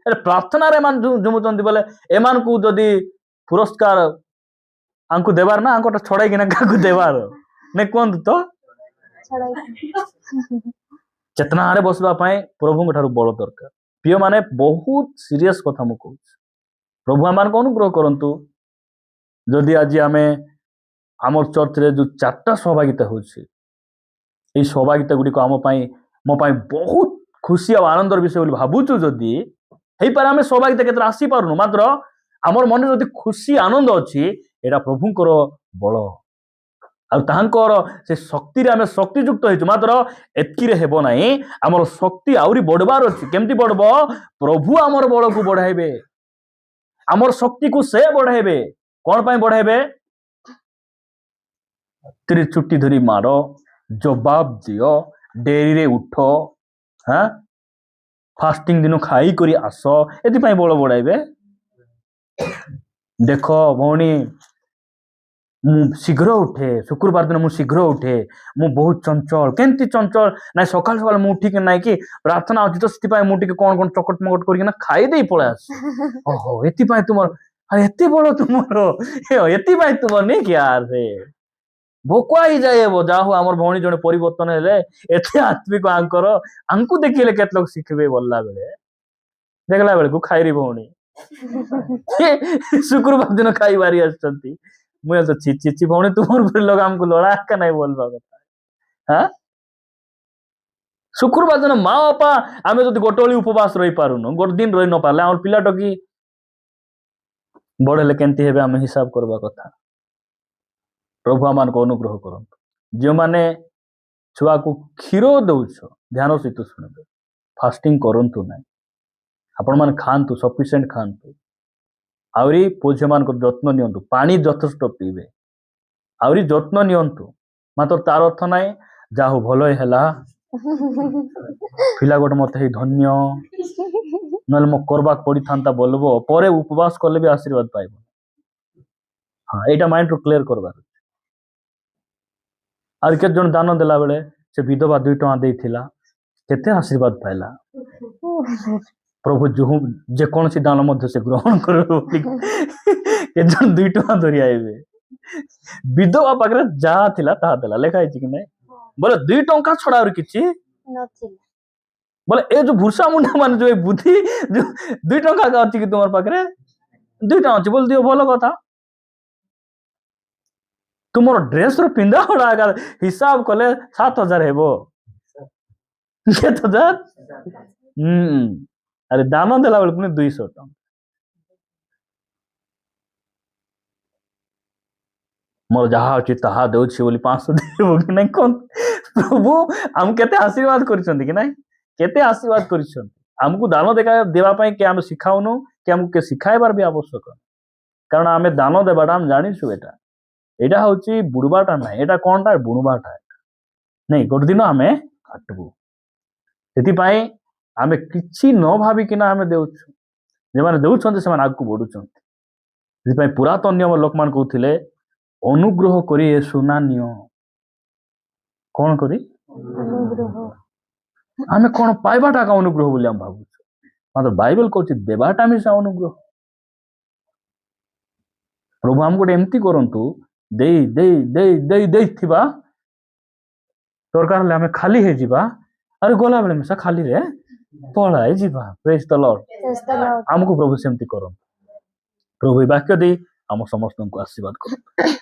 ପ୍ରାର୍ଥନାରେ ଏମାନେ ଜୁମୁଛନ୍ତି ବୋଲେ ଏମାନଙ୍କୁ ଯଦି ପୁରସ୍କାର ଆଙ୍କୁ ଦେବାର ନା ଆଙ୍କଟା ଛଡେଇକିନା କାହାକୁ ଦେବାର ନାଇଁ କୁହନ୍ତୁ ତ? ଚେତନାରେ ବସିବା ପାଇଁ ପ୍ରଭୁଙ୍କ ଠାରୁ ବଳ ଦରକାର। ପ୍ରିୟ ମାନେ ବହୁତ ସିରିୟସ କଥା ମୁଁ କହୁଛି, ପ୍ରଭୁ ଆମମାନଙ୍କୁ ଅନୁଗ୍ରହ କରନ୍ତୁ। ଯଦି ଆଜି ଆମେ ଆମର ଚର୍ଚ୍ଚରେ ଯୋଉ 4ଟା ସହଭାଗିତା ହଉଛି, ଏଇ ସହଭାଗିତା ଗୁଡିକ ଆମ ପାଇଁ ମୋ ପାଇଁ ବହୁତ ଖୁସି ଆଉ ଆନନ୍ଦର ବିଷୟ ବୋଲି ଭାବୁଛୁ, ଯଦି ହେଇପାରେ ଆମେ ସହଭାଗିତା କେତେବେଳେ ଆସିପାରୁନୁ, ମାତ୍ର ଆମର ମନରେ ଯଦି ଖୁସି ଆନନ୍ଦ ଅଛି, ଏଇଟା ପ୍ରଭୁଙ୍କର ବଳ ଆଉ ତାହାଙ୍କର ସେ ଶକ୍ତିରେ ଆମେ ଶକ୍ତିଯୁକ୍ତ ହେଇଛୁ। ମାତ୍ର ଏତିକିରେ ହେବ ନାହିଁ, ଆମର ଶକ୍ତି ଆହୁରି ବଢିବାର ଅଛି। କେମିତି ବଢବ? ପ୍ରଭୁ ଆମର ବଳକୁ ବଢାଇବେ, ଆମର ଶକ୍ତିକୁ ସେ ବଢାଇବେ। କଣ ପାଇଁ ବଢାଇବେ? ଚୁଟି ଧରି ମାର, ଜବାବ ଦିଅ, ଡେରିରେ ଉଠ, ଫାଷ୍ଟିଂ ଦିନ ଖାଇ କରି ଆସ, ଏଥିପାଇଁ ବଳ ବଢାଇବେ। ଦେଖ ଭଉଣୀ, ମୁଁ ଶୀଘ୍ର ଉଠେ, ଶୁକ୍ରବାର ଦିନ ମୁଁ ଶୀଘ୍ର ଉଠେ, ମୁଁ ବହୁତ ଚଞ୍ଚଳ। କେମିତି ଚଞ୍ଚଳ? ନାଇଁ ସକାଳ ସକାଳ ମୁଁ ଉଠିକି ନାଇଁ କି ପ୍ରାର୍ଥନା ଅଛି ତ ସେଥିପାଇଁ ମୁଁ ଟିକେ କଣ କଣ ଚକଟ ମକଟ କରିକିନା ଖାଇଦେଇ ପଳେଇ ଆସ। ଓହୋ, ଏଥିପାଇଁ ତୁମର ଏତେ ବଳ ତୁମର, ଏଥିପାଇଁ ତୁମର ନେଇ କି ଆରେ ଭୋକ ହେଇଯାଏ। ଯାହା ହଉ ଆମର ଭଉଣୀ ଜଣେ ପରିବର୍ତ୍ତନ ହେଲେ, ଏତେ ଆତ୍ମିକ ଆଙ୍କର, ଆଙ୍କୁ ଦେଖିଲେ କେତେ ଲୋକ ଶିଖିବେ। ବୋଲଲା ବେଳେ ଦେଖିଲା ବେଳକୁ ଖାଇରି ଭଉଣୀ ଶୁକ୍ରବାର ଦିନ ଖାଇ ବାରି ଆସିଛନ୍ତି। ମୁଁ ତ ଛି ଭଉଣୀ ତୁମର ଲୋକ ଆମକୁ ଲড়ା ଏକା ନାଇଁ ବୋଲବା କଥା। ଶୁକ୍ରବାର ଦିନ ମା ବାପା ଆମେ ଯଦି ଗୋଟେ ଓଳି ଉପବାସ ରହିପାରୁନୁ, ଗୋଟେ ଦିନ ରହି ନ ପାରିଲେ ଆମର ପିଲା ଟକି ବଡ ହେଲେ କେମିତି ହେବେ ଆମେ ହିସାବ କରିବା କଥା। ପ୍ରଭୁ ଆମମାନଙ୍କୁ ଅନୁଗ୍ରହ କରନ୍ତୁ। ଯେଉଁମାନେ ଛୁଆକୁ କ୍ଷୀର ଦଉଛ, ଧ୍ୟାନ ସହିତ ଶୁଣିବେ, ଫାଷ୍ଟିଂ କରନ୍ତୁ ନାହିଁ, ଆପଣମାନେ ଖାଆନ୍ତୁ, ସଫିସିଏଣ୍ଟ ଖାଆନ୍ତୁ। ଆହୁରି ପୁଅ ଝିଅମାନଙ୍କର ଯତ୍ନ ନିଅନ୍ତୁ, ପାଣି ଯଥେଷ୍ଟ ପିଇବେ, ଆହୁରି ଯତ୍ନ ନିଅନ୍ତୁ। ମାତ୍ର ତାର ଅର୍ଥ ନାହିଁ ଯାହା ହଉ ଭଲ ହେଲା, ପିଲା ଗୋଟେ ମତେ ହେଇ ଧନ୍ୟ, ନହେଲେ ମୋ କରବାକୁ ପଡିଥାନ୍ତା ବୋଲବ, ପରେ ଉପବାସ କଲେ ବି ଆଶୀର୍ବାଦ ପାଇବ। ଏଇଟା ମାଇଣ୍ଡରୁ କ୍ଲିୟର କରବାର ଅଛି। ଆଉ କେତେ ଜଣ ଦାନ ଦେଲା ବେଳେ ସେ ବିଧବା 2 ଟଙ୍କା ଦେଇଥିଲା, କେତେ ଆଶୀର୍ବାଦ ପାଇଲା। ପ୍ରଭୁ ଯେକୌଣସି ଦାନ ମଧ୍ୟ ସେ ଗ୍ରହଣ କରିବ। କେତେ ଜଣ 2 ଟଙ୍କା ଧରି ଆଇବେ, ବିଧବା ପାଖରେ ଯାହା ଥିଲା ତାହା ଦେଲା, ଲେଖା ହେଇଛି କି ନାଇଁ? ବୋଲେ 2 ଟଙ୍କା ଛଡା ଆହୁରି କିଛି ନଥିଲା। ବୋଲେ ଏ ଯୋଉ ଭୂଷା ମୁଣ୍ଡା ମାନେ ଯୋଉ ବୁଦ୍ଧି, ଯୋଉ 2 ଟଙ୍କା ଅଛି କି ତୁମର ପାଖରେ? 2 ଟଙ୍କା ଅଛି ବୋଲେ ଦିଅ, ଭଲ କଥା। ତୁମର ଡ୍ରେସ ର ପିନ୍ଧା ଗୁଡା ହିସାବ କଲେ 7,000 ହେବ। କେତେ ହଜାର? ଆରେ ଦାନ ଦେଲା ବେଳକୁ 200 ଟଙ୍କା। ମୋର ଯାହା ଅଛି ତାହା ଦେଉଛି ବୋଲି 500 ଦେବ କି ନାଇଁ? କଣ ପ୍ରଭୁ ଆମକୁ କେତେ ଆଶୀର୍ବାଦ କରିଛନ୍ତି କି ନାଇଁ? କେତେ ଆଶୀର୍ବାଦ କରିଛନ୍ତି। ଆମକୁ ଦାନ ଦେବା ପାଇଁ କି ଆମେ ଶିଖାଉନୁ, କି ଆମକୁ କିଏ ଶିଖାଇବାର ବି ଆବଶ୍ୟକ, କାରଣ ଆମେ ଦାନ ଦେବାଟା ଆମେ ଜାଣିଛୁ। ଏଇଟା ହଉଛି ବୁଡବାଟା ନାହିଁ, ଏଇଟା କଣଟା? ବୁଣବାଟା ନାଇଁ, ଗୋଟେ ଦିନ ଆମେ କାଟବୁ। ସେଥିପାଇଁ ଆମେ କିଛି ନ ଭାବିକିନା ଆମେ ଦେଉଛୁ। ଯେଉଁମାନେ ଦେଉଛନ୍ତି ସେମାନେ ଆଗକୁ ବଢୁଛନ୍ତି। ସେଥିପାଇଁ ପୁରାତନ ନିୟମ ଲୋକମାନେ କହୁଥିଲେ, ଅନୁଗ୍ରହ କରି ଏ ସୁନା ନିଅ। କଣ କରି? ଆମେ କଣ ପାଇବାଟା ଅନୁଗ୍ରହ ବୋଲି ଆମେ ଭାବୁଛୁ। ମାତ୍ର ବାଇବେଲ କହୁଛି ଦେବାଟା ମିଶା ଅନୁଗ୍ରହ। ପ୍ରଭୁ ଆମକୁ ଗୋଟେ ଏମିତି କରନ୍ତୁ, ଦେଇ ଦେଇ ଦେଇ ଦେଇ ଦେଇଥିବା, ଦରକାର ହେଲେ ଆମେ ଖାଲି ହେଇଯିବା, ଆରେ ଗଲାବେଳେ ମିଶା ଖାଲିରେ ପଳାଇ ଯିବା। ପ୍ରେଜ୍ ଦ ଲର୍ଡ। Praise the Lord. ଆମକୁ ପ୍ରଭୁ ସେମିତି କରନ୍ତୁ। ପ୍ରଭୁ ଏ ବାକ୍ୟ ଦେଇ ଆମ ସମସ୍ତଙ୍କୁ ଆଶୀର୍ବାଦ କରନ୍ତୁ।